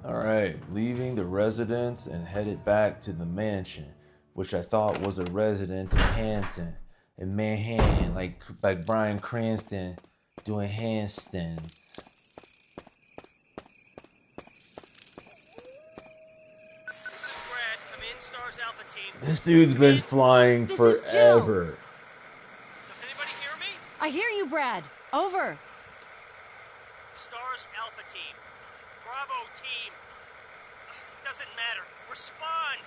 Alright, leaving the residence and headed back to the mansion, which I thought was a residence in Hanson, in Manhattan, like Bryan Cranston doing handstands. This is Brad. Come in, Stars Alpha Team. This dude's been flying This is forever. Does anybody hear me? I hear you, Brad. Over. Stars Alpha Team. Bravo Team. Doesn't matter. Respond.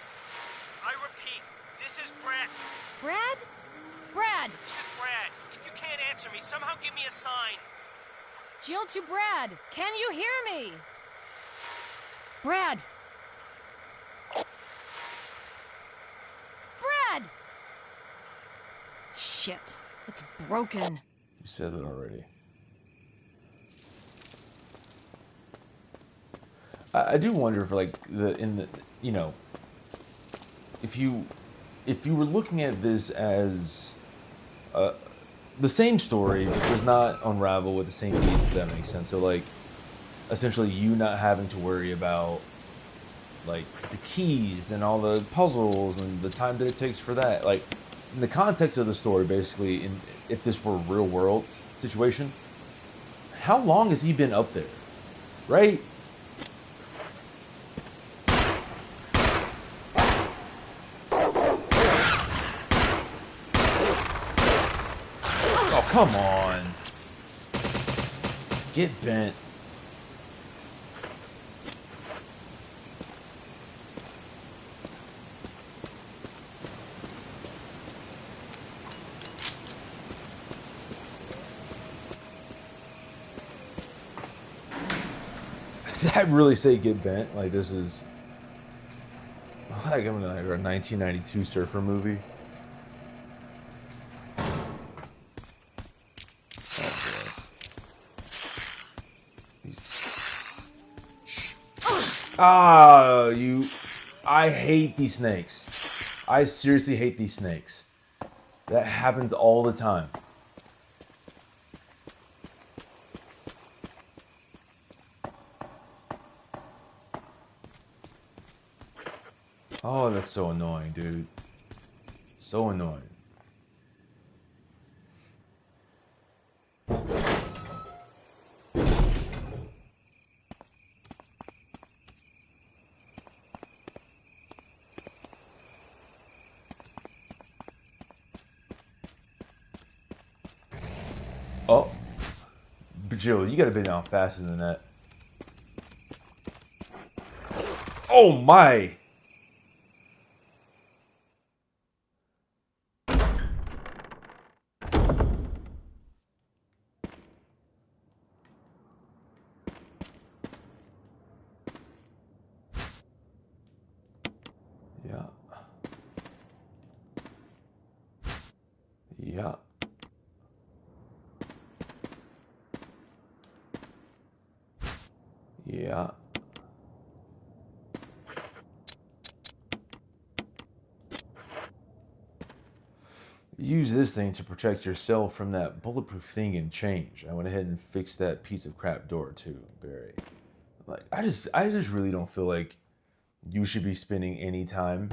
I repeat, this is Brad. Brad? Brad! This is Brad. If you can't answer me, somehow give me a sign. Jill to Brad. Can you hear me? Brad! Brad! Shit. It's broken. You said it already. I do wonder if, like, if you were looking at this as the same story but does not unravel with the same beats, if that makes sense. So, like, essentially you not having to worry about, like, the keys and all the puzzles and the time that it takes for that. Like, in the context of the story, basically, if this were a real world situation, how long has he been up there? Right? Oh, come on. Get bent. Does that really say get bent? Like, this is like I'm in a 1992 surfer movie. Ah, I hate these snakes. I seriously hate these snakes. That happens all the time. Oh, that's so annoying, dude. So annoying. Oh. Jill, you gotta be down faster than that. Oh my! Yeah. Yeah. Yeah. Use this thing to protect yourself from that bulletproof thing and change. I went ahead and fixed that piece of crap door too, Barry. Like, I just really don't feel like you should be spending any time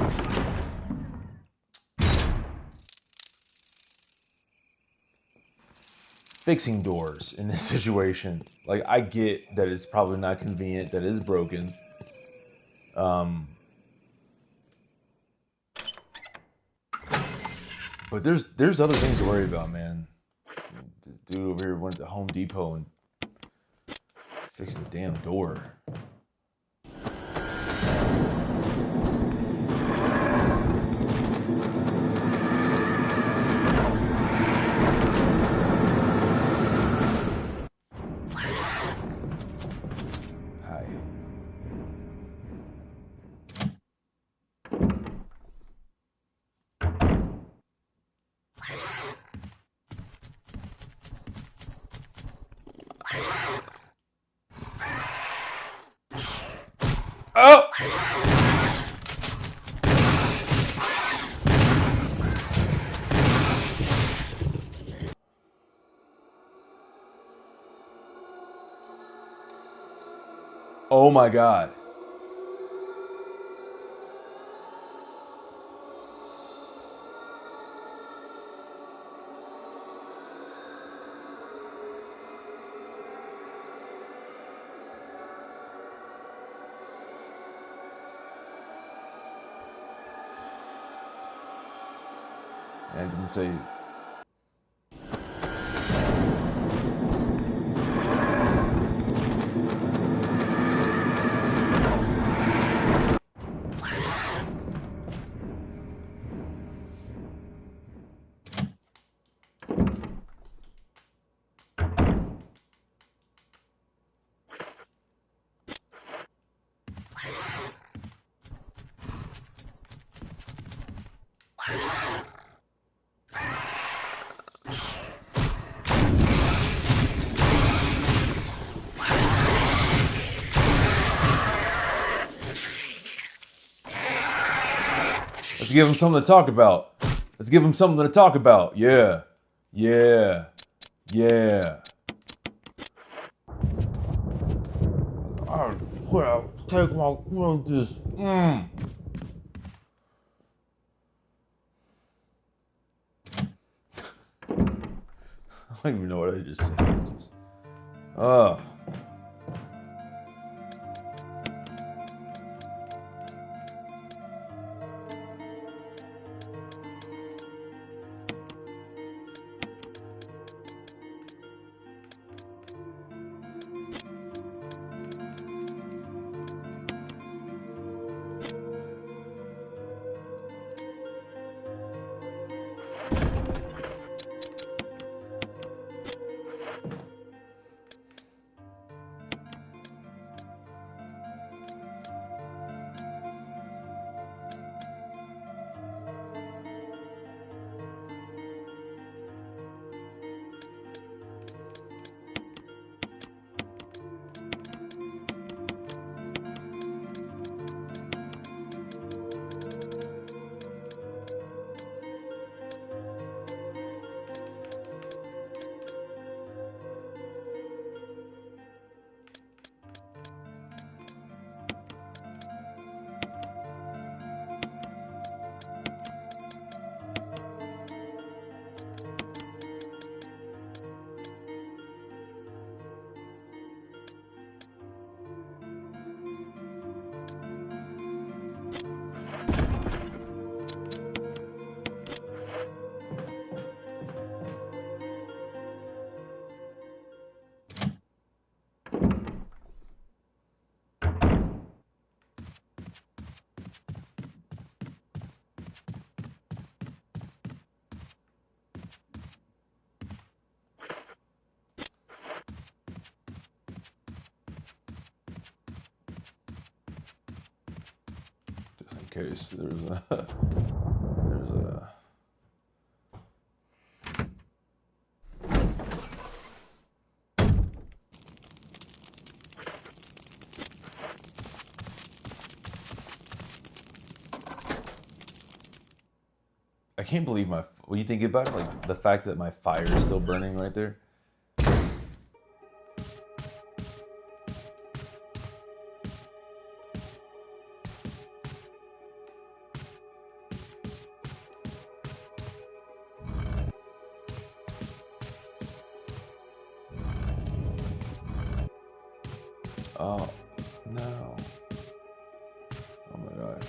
fixing doors in this situation. Like, I get that it's probably not convenient, that it is broken. But there's other things to worry about, man. This dude over here went to Home Depot and fixed the damn door. Hi. Oh! Oh my God. And didn't save. Let's give him something to talk about. Let's give him something to talk about. Yeah. Yeah. Yeah. I'll take my this. I don't even know what I just said. Ugh. Just in case there's a I can't believe when you think about it, like the fact that my fire is still burning right there. Oh, no. Oh my God.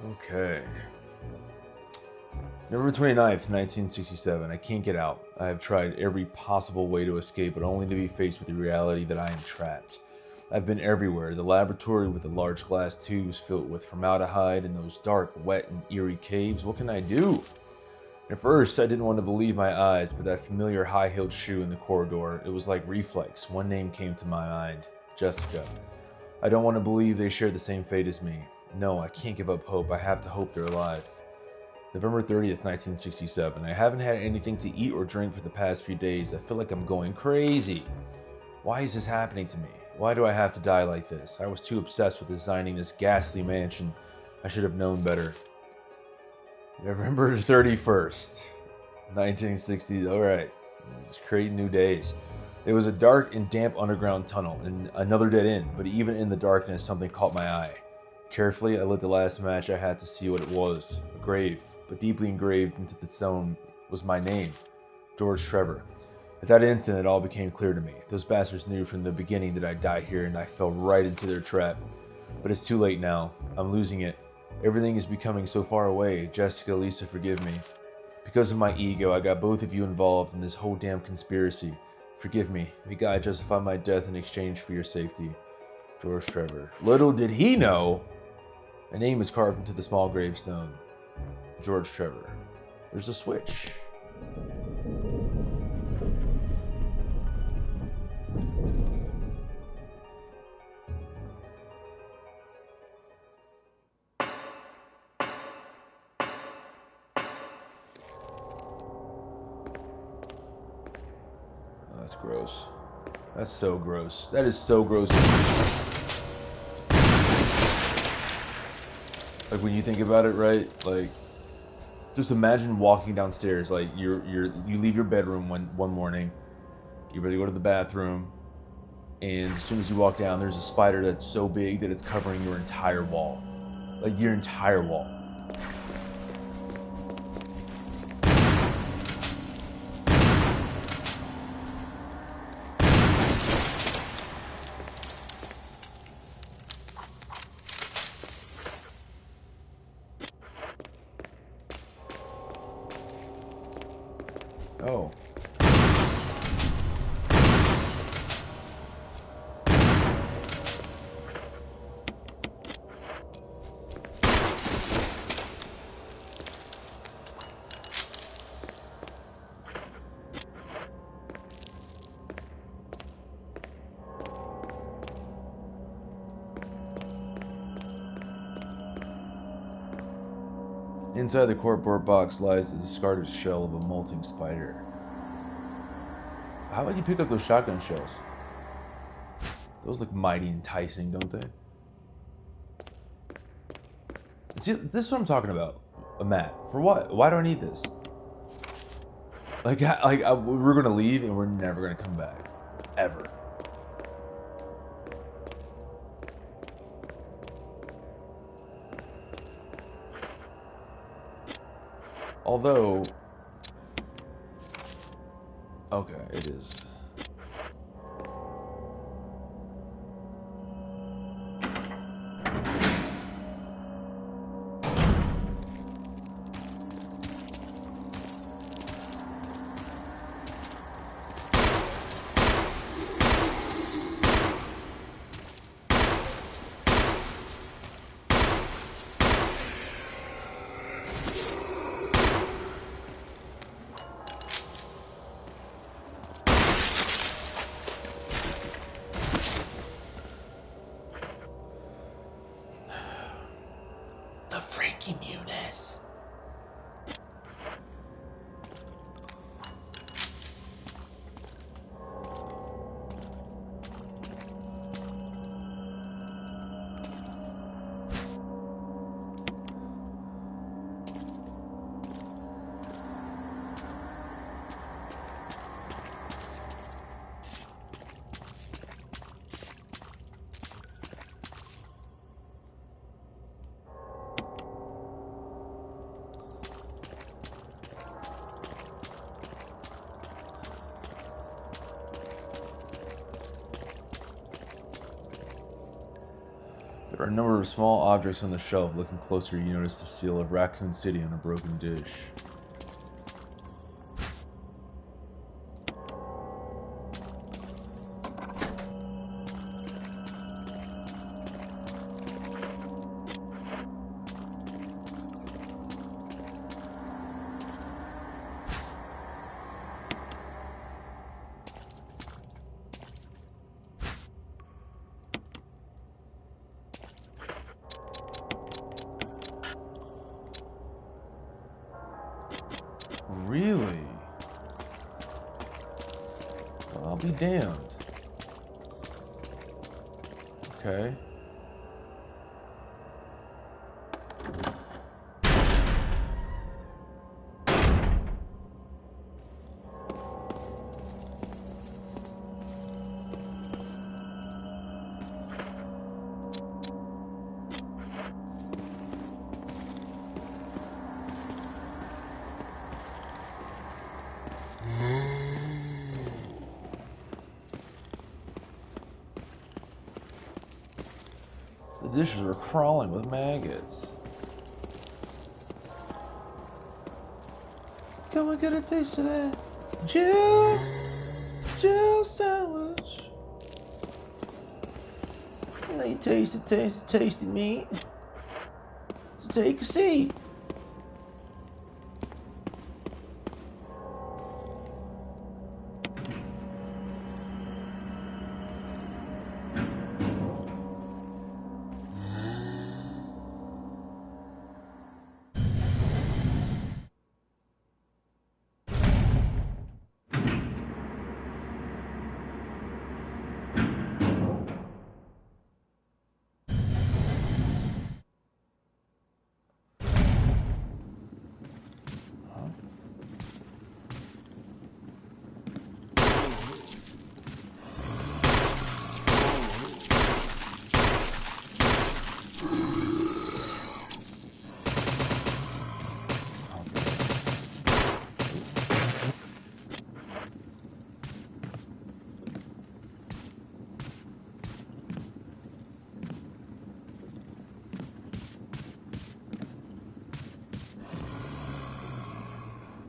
Okay. November 29th, 1967. I can't get out. I have tried every possible way to escape, but only to be faced with the reality that I am trapped. I've been everywhere. The laboratory with the large glass tubes filled with formaldehyde and those dark, wet, and eerie caves. What can I do? At first, I didn't want to believe my eyes, but that familiar high-heeled shoe in the corridor, it was like reflex. One name came to my mind. Jessica. I don't want to believe they share the same fate as me. No, I can't give up hope. I have to hope they're alive. November 30th, 1967. I haven't had anything to eat or drink for the past few days. I feel like I'm going crazy. Why is this happening to me? Why do I have to die like this? I was too obsessed with designing this ghastly mansion. I should have known better. November 31st, 1960. Alright, just creating new days. It was a dark and damp underground tunnel and another dead end, but even in the darkness, something caught my eye. Carefully, I lit the last match I had to see what it was. A grave, but deeply engraved into the stone was my name, George Trevor. At that instant, it all became clear to me. Those bastards knew from the beginning that I'd die here, and I fell right into their trap. But it's too late now. I'm losing it. Everything is becoming so far away. Jessica, Lisa, forgive me. Because of my ego, I got both of you involved in this whole damn conspiracy. Forgive me. May God justify my death in exchange for your safety. George Trevor. Little did he know, a name is carved into the small gravestone. George Trevor. There's a switch. That's gross. That's so gross. That is so gross. Like when you think about it, right? Like, just imagine walking downstairs. Like you leave your bedroom one morning. You ready to go to the bathroom, and as soon as you walk down, there's a spider that's so big that it's covering your entire wall. Like your entire wall. Oh. Inside the cardboard box lies the discarded shell of a molting spider. How about you pick up those shotgun shells? Those look mighty enticing, don't they? See, this is what I'm talking about. A map. For what? Why do I need this? We're gonna leave and we're never gonna come back. Ever. Although... Okay, it is. The freaking Eunice. There are a number of small objects on the shelf. Looking closer, you notice the seal of Raccoon City on a broken dish. Really? Well, I'll be damned. Okay. The dishes are crawling with maggots. Come and get a taste of that Jill sandwich. Now you tasty meat. So take a seat.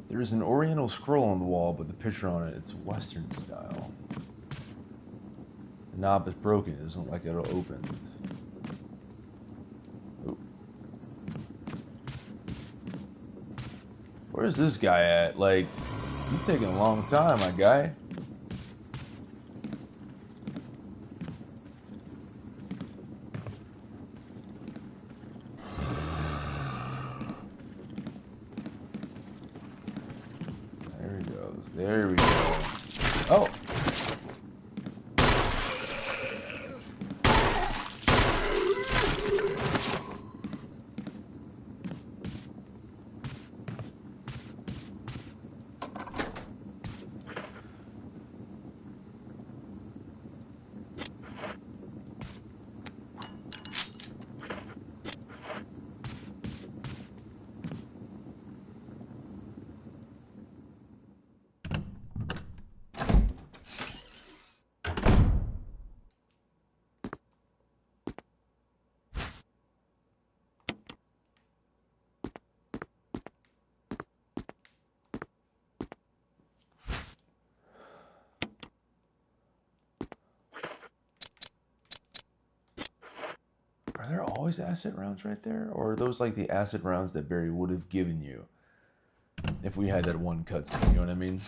There's an oriental scroll on the wall, but the picture on it's Western style. The knob is broken. It doesn't look like it'll open. Ooh. Where's this guy at? Like, you're taking a long time, my guy. There we go. Oh! Are there always acid rounds right there? Or are those like the acid rounds that Barry would have given you if we had that one cutscene, you know what I mean?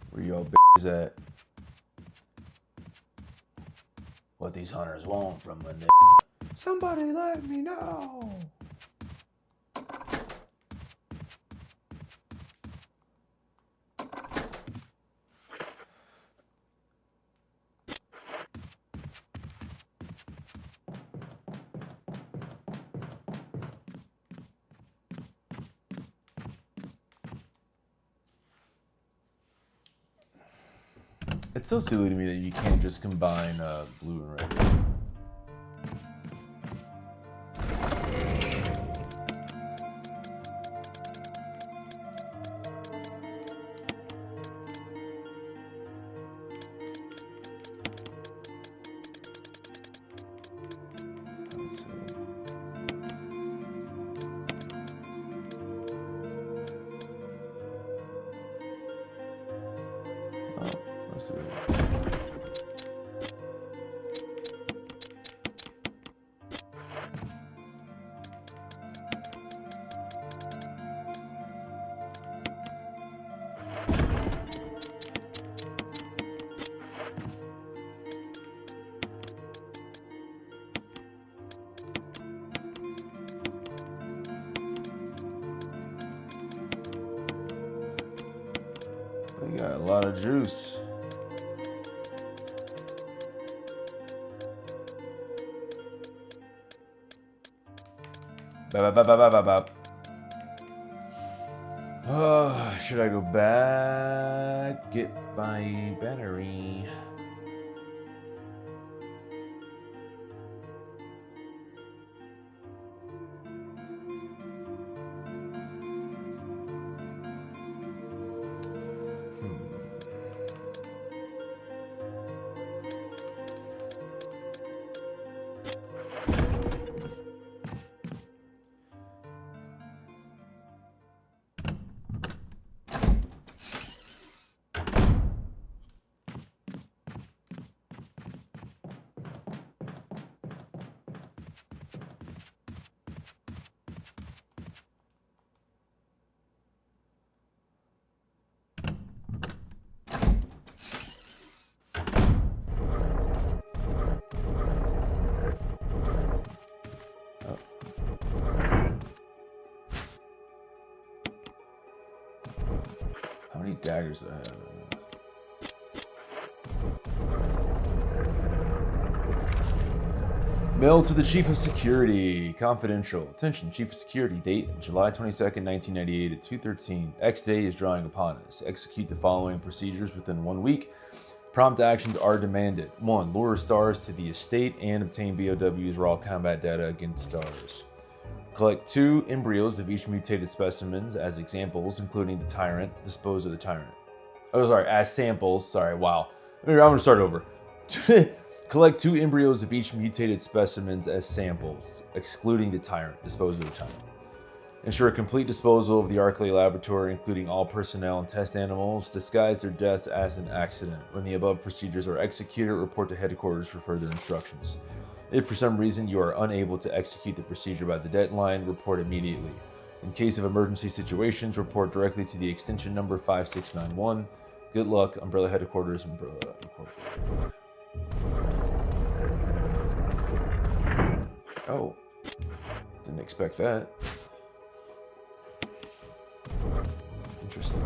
Where y'all b****s at? What these hunters want from a Somebody let me know. It's so silly to me that you can't just combine blue and red. Let's see. Oh, let's see. We got a lot of juice. Should I go back? Get my battery. How many daggers do I have? Mail to the Chief of Security. Confidential. Attention, Chief of Security. Date, July 22nd, 1998 at 2:13. X day is drawing upon us. Execute the following procedures within 1 week. Prompt actions are demanded. 1. Lure stars to the estate and obtain BOW's raw combat data against stars. Collect 2 embryos of each mutated specimens as examples, including the tyrant. Dispose of the tyrant. Oh, sorry, as samples. Sorry, wow. I'm going to start over. Collect 2 embryos of each mutated specimens as samples, excluding the tyrant. Dispose of the tyrant. Ensure complete disposal of the Arklay laboratory, including all personnel and test animals. Disguise their deaths as an accident. When the above procedures are executed, report to headquarters for further instructions. If for some reason you are unable to execute the procedure by the deadline, report immediately. In case of emergency situations, report directly to the extension number 5691. Good luck, Umbrella Headquarters, Umbrella Incorporated. Oh, didn't expect that. Interesting.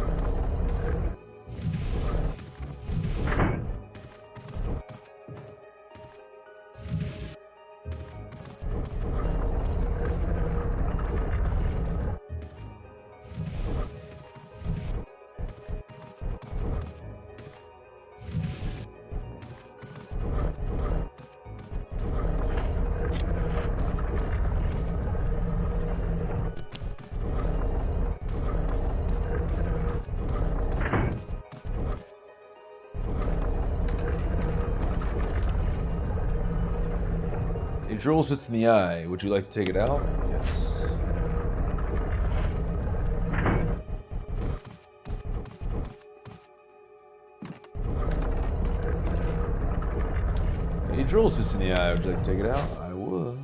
A drill sits in the eye. Would you like to take it out? Yes. A drill sits in the eye. Would you like to take it out? I would.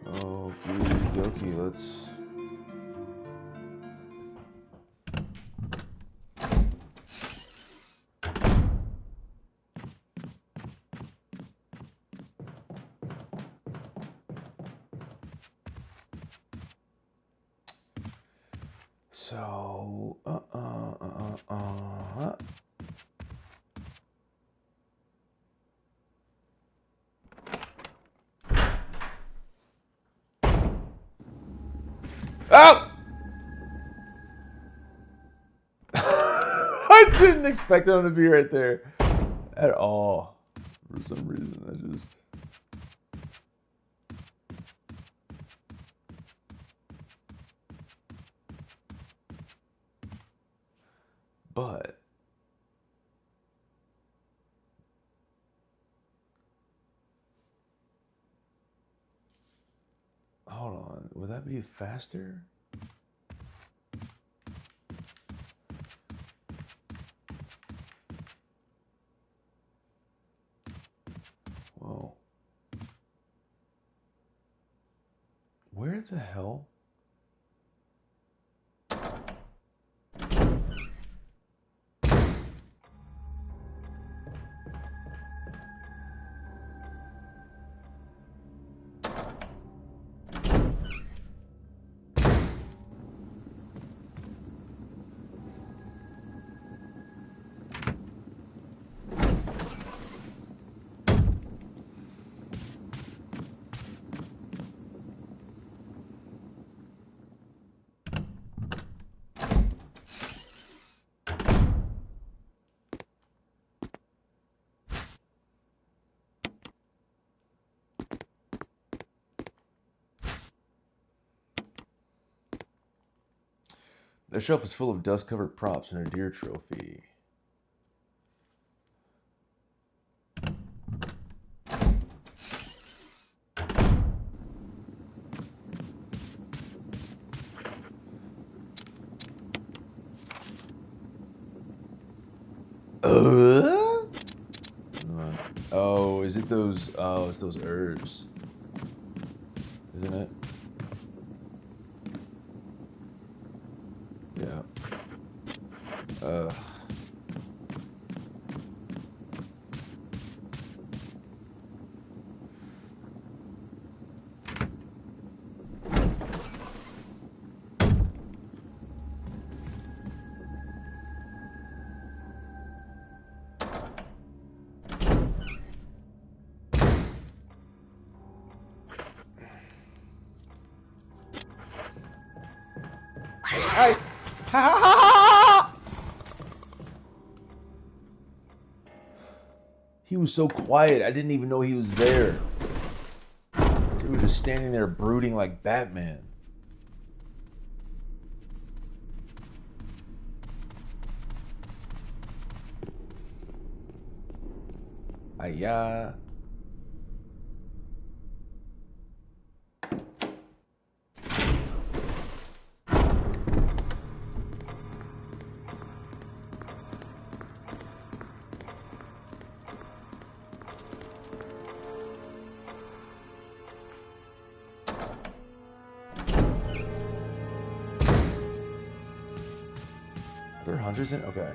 Okie dokie, let's. So, Oh! I didn't expect them to be right there at all. For some reason, I just. But. Hold on, would that be faster? Whoa. Where the hell? The shelf is full of dust-covered props and a deer trophy. Oh, is it those? Oh, it's those herbs, isn't it? Yeah. Ugh. Hey! Ha ha ha ha! He was so quiet, I didn't even know he was there. He was just standing there brooding like Batman. Ayah. There are hunters in? Okay.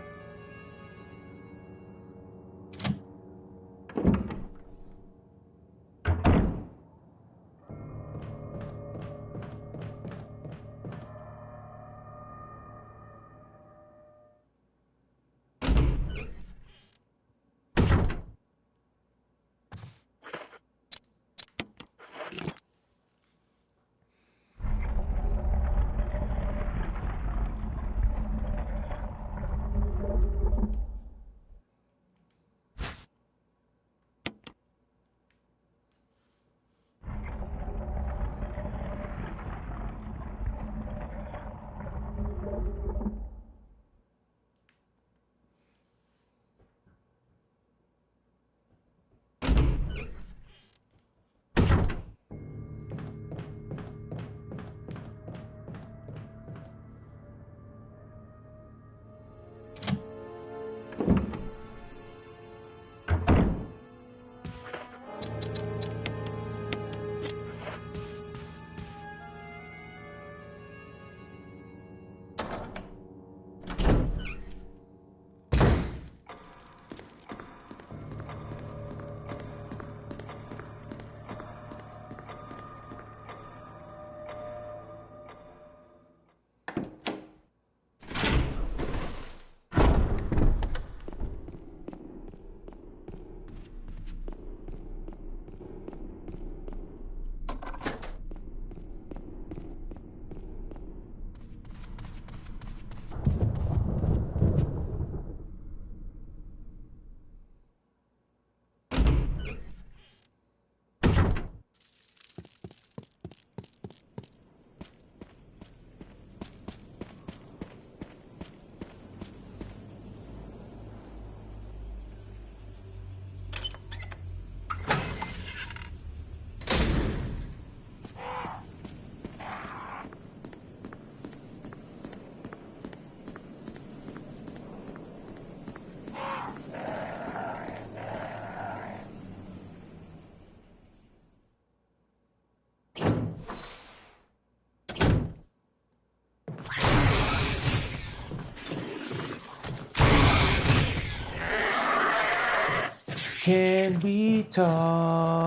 Can we talk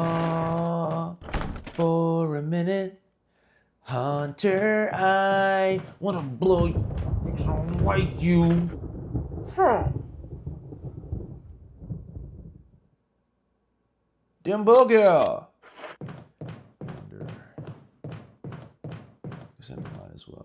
for a minute? Hunter, I wanna blow you. I don't like you. Dimboga. Guess I might as well.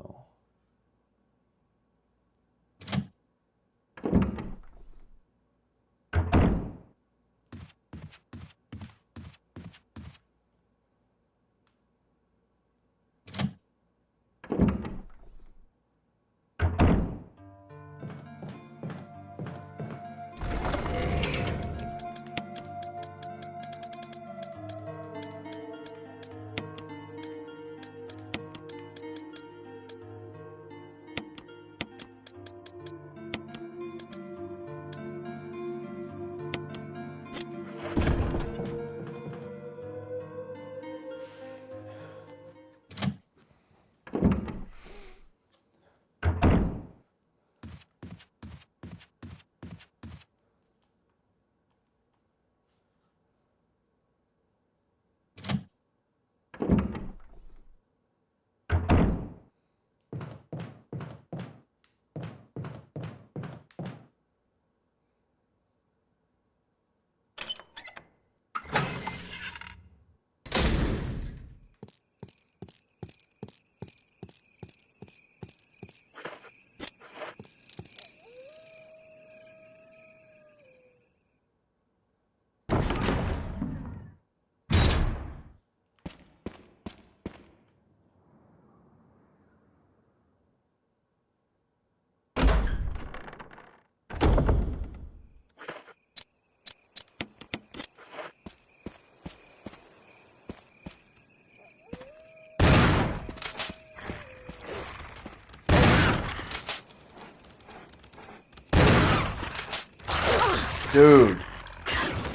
Dude,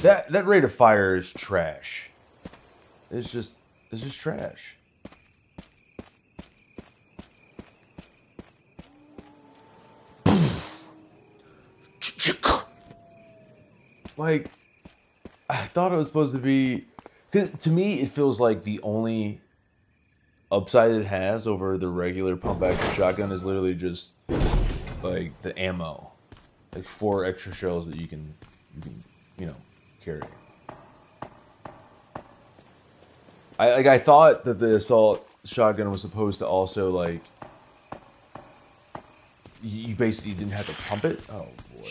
that rate of fire is trash. It's just trash. Like, I thought it was supposed to be, because to me it feels like the only upside it has over the regular pump action shotgun is literally just like the ammo, like 4 extra shells that you can carry. I thought that the assault shotgun was supposed to also like you basically didn't have to pump it. Oh boy,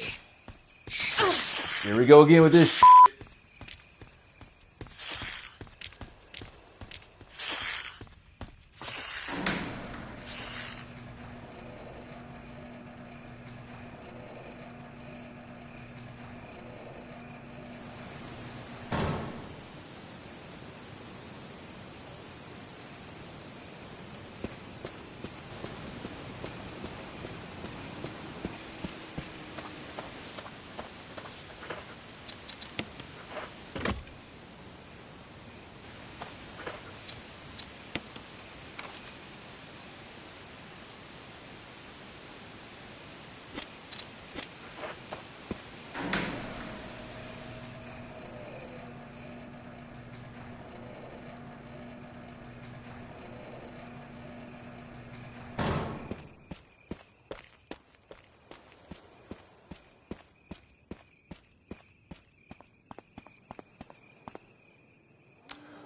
here we go again with this.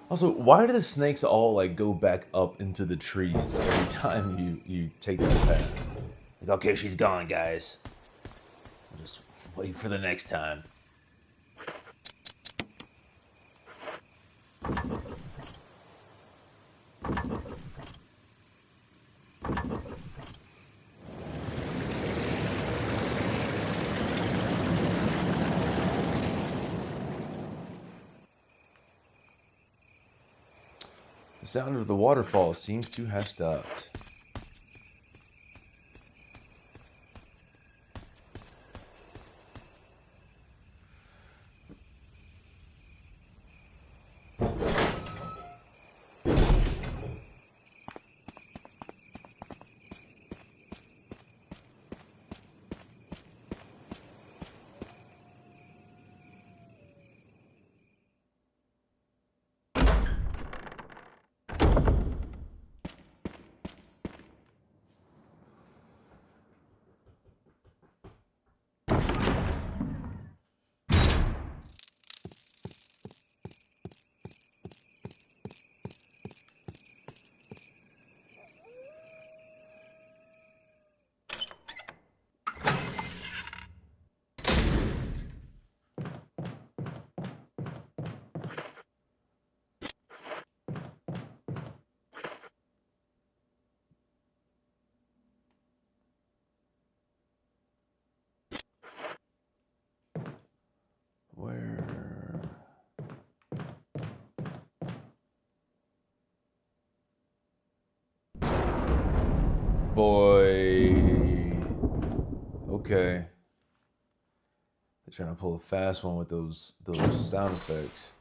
Also, why do the snakes all like go back up into the trees every time you take that path? Like, okay, she's gone, guys. I'll just wait for the next time. The sound of the waterfall seems to have stopped. Okay. They're trying to pull a fast one with those sound effects.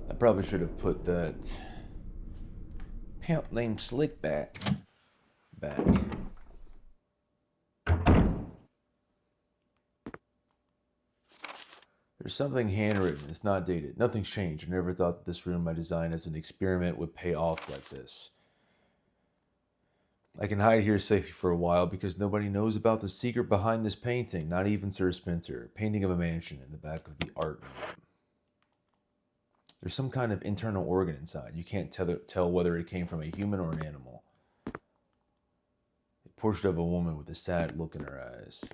I probably should have put that pimp named Slick back. There's something handwritten. It's not dated. Nothing's changed. I never thought that this room I designed as an experiment would pay off like this. I can hide here safely for a while because nobody knows about the secret behind this painting, not even Sir Spencer. Painting of a mansion in the back of the art room. There's some kind of internal organ inside. You can't tell whether it came from a human or an animal. A portrait of a woman with a sad look in her eyes.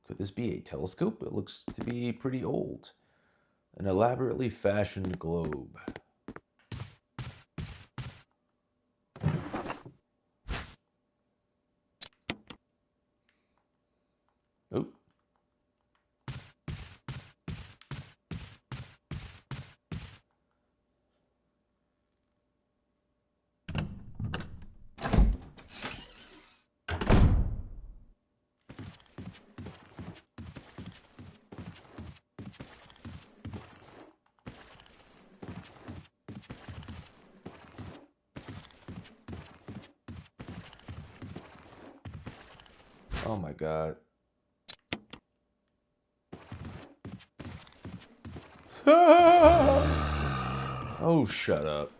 Could this be a telescope? It looks to be pretty old. An elaborately fashioned globe. Oh. Oh my god. Oh, shut up.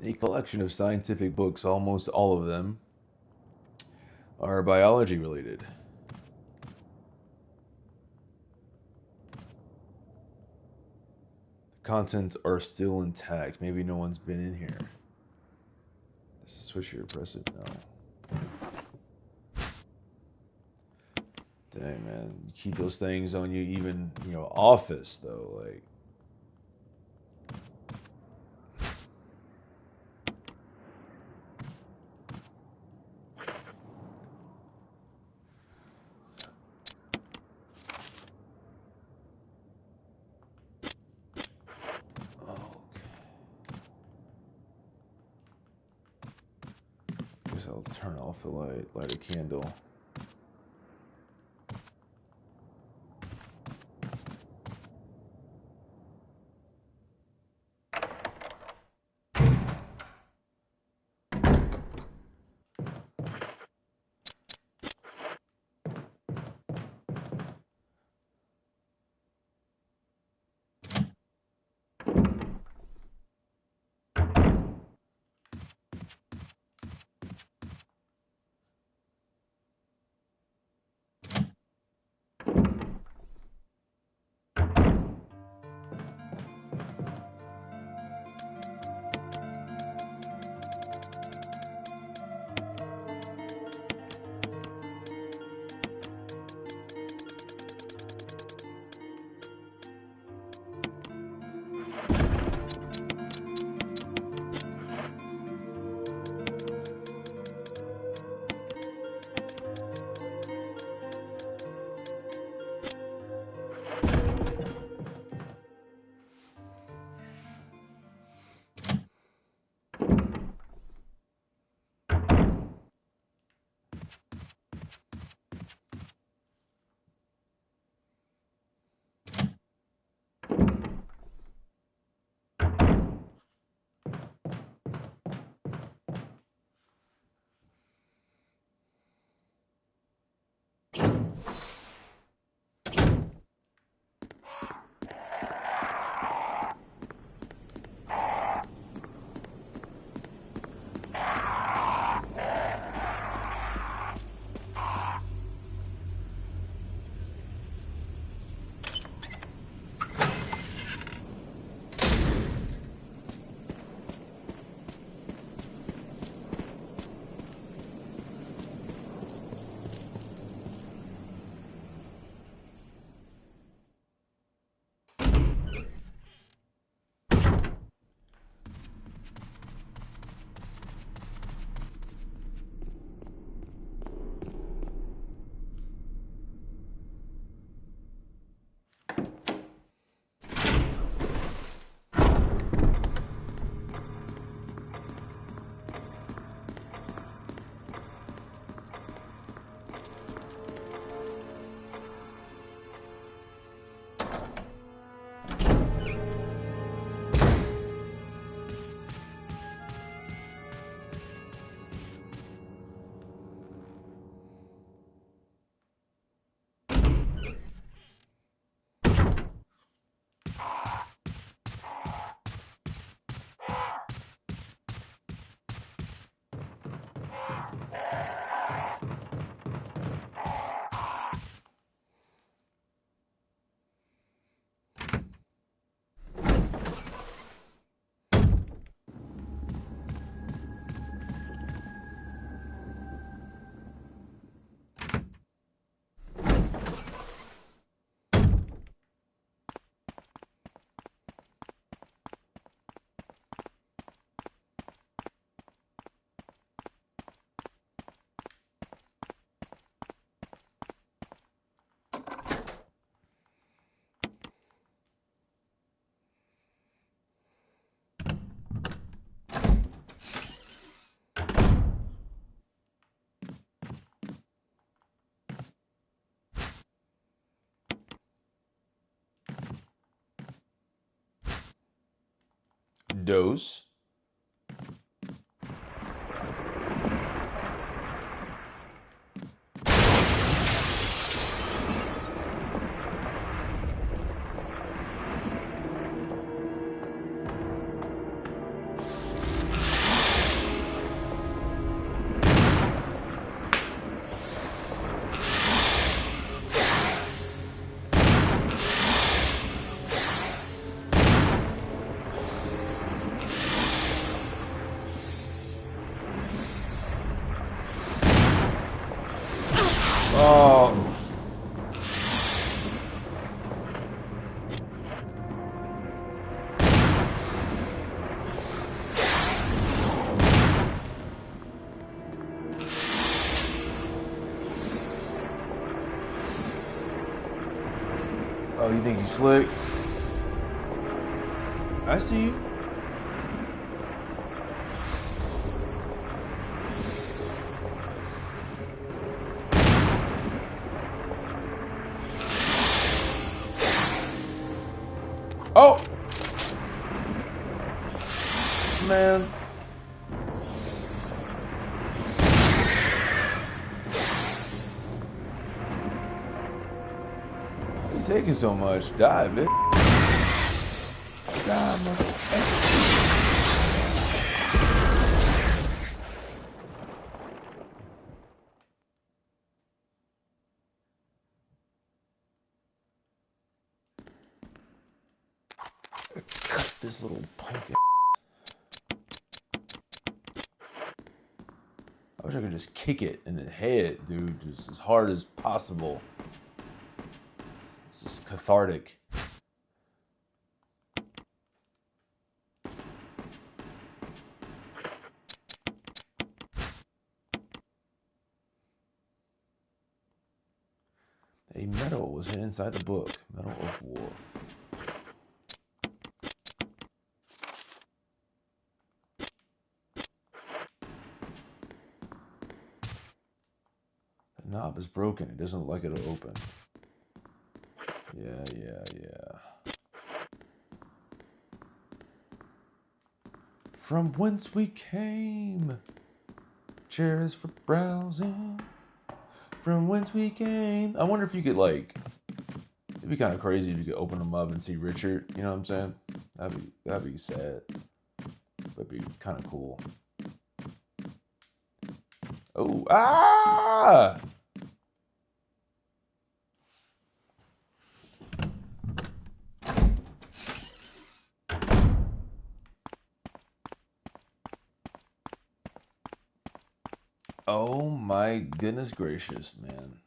A collection of scientific books, almost all of them are biology related. The contents are still intact. Maybe no one's been in here. There's a switch here, press it. No. Dang, man. You keep those things on you, even, office, though. Like, guess I'll turn off the light, light a candle. Dose. you think you slick? I see you. Oh! Man. You taking so much? Die, bitch. Die, motherfucker. Cut this little punk. I wish I could just kick it in the head, dude, just as hard as possible. It's just cathartic. A medal was inside the book. Medal of War. The knob is broken. It doesn't look like it'll open. Yeah. From whence we came. Chairs for browsing. From whence we came. I wonder if you could, like, it'd be kind of crazy if you could open them up and see Richard. You know what I'm saying? That'd be sad. That'd be kind of cool. Oh, ah! Oh my goodness gracious, man.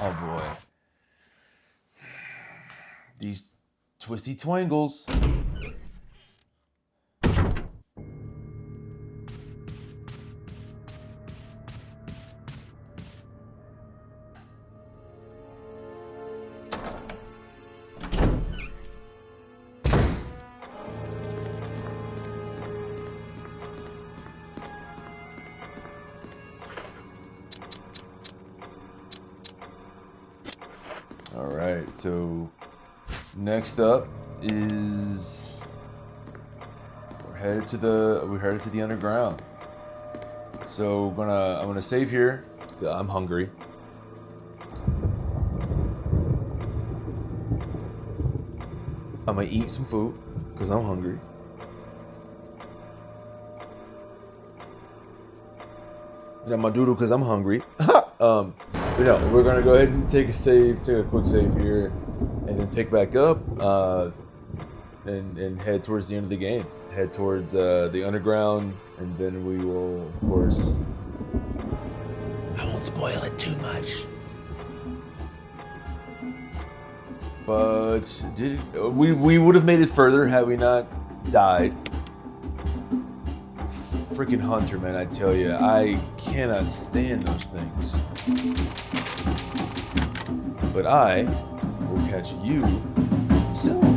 Oh boy. These twisty twangles. All right, so next up is we're headed to the underground. So I'm gonna save here. I'm hungry. I'm gonna eat some food because I'm hungry. I'm gonna doodle because I'm hungry. But no, we're gonna go ahead and take a quick save here, and then pick back up, and head towards the end of the game. Head towards the underground, and then we will, of course. I won't spoil it too much. But we would have made it further had we not died. Freaking Hunter, man, I tell you, I cannot stand those things. But I will catch you soon.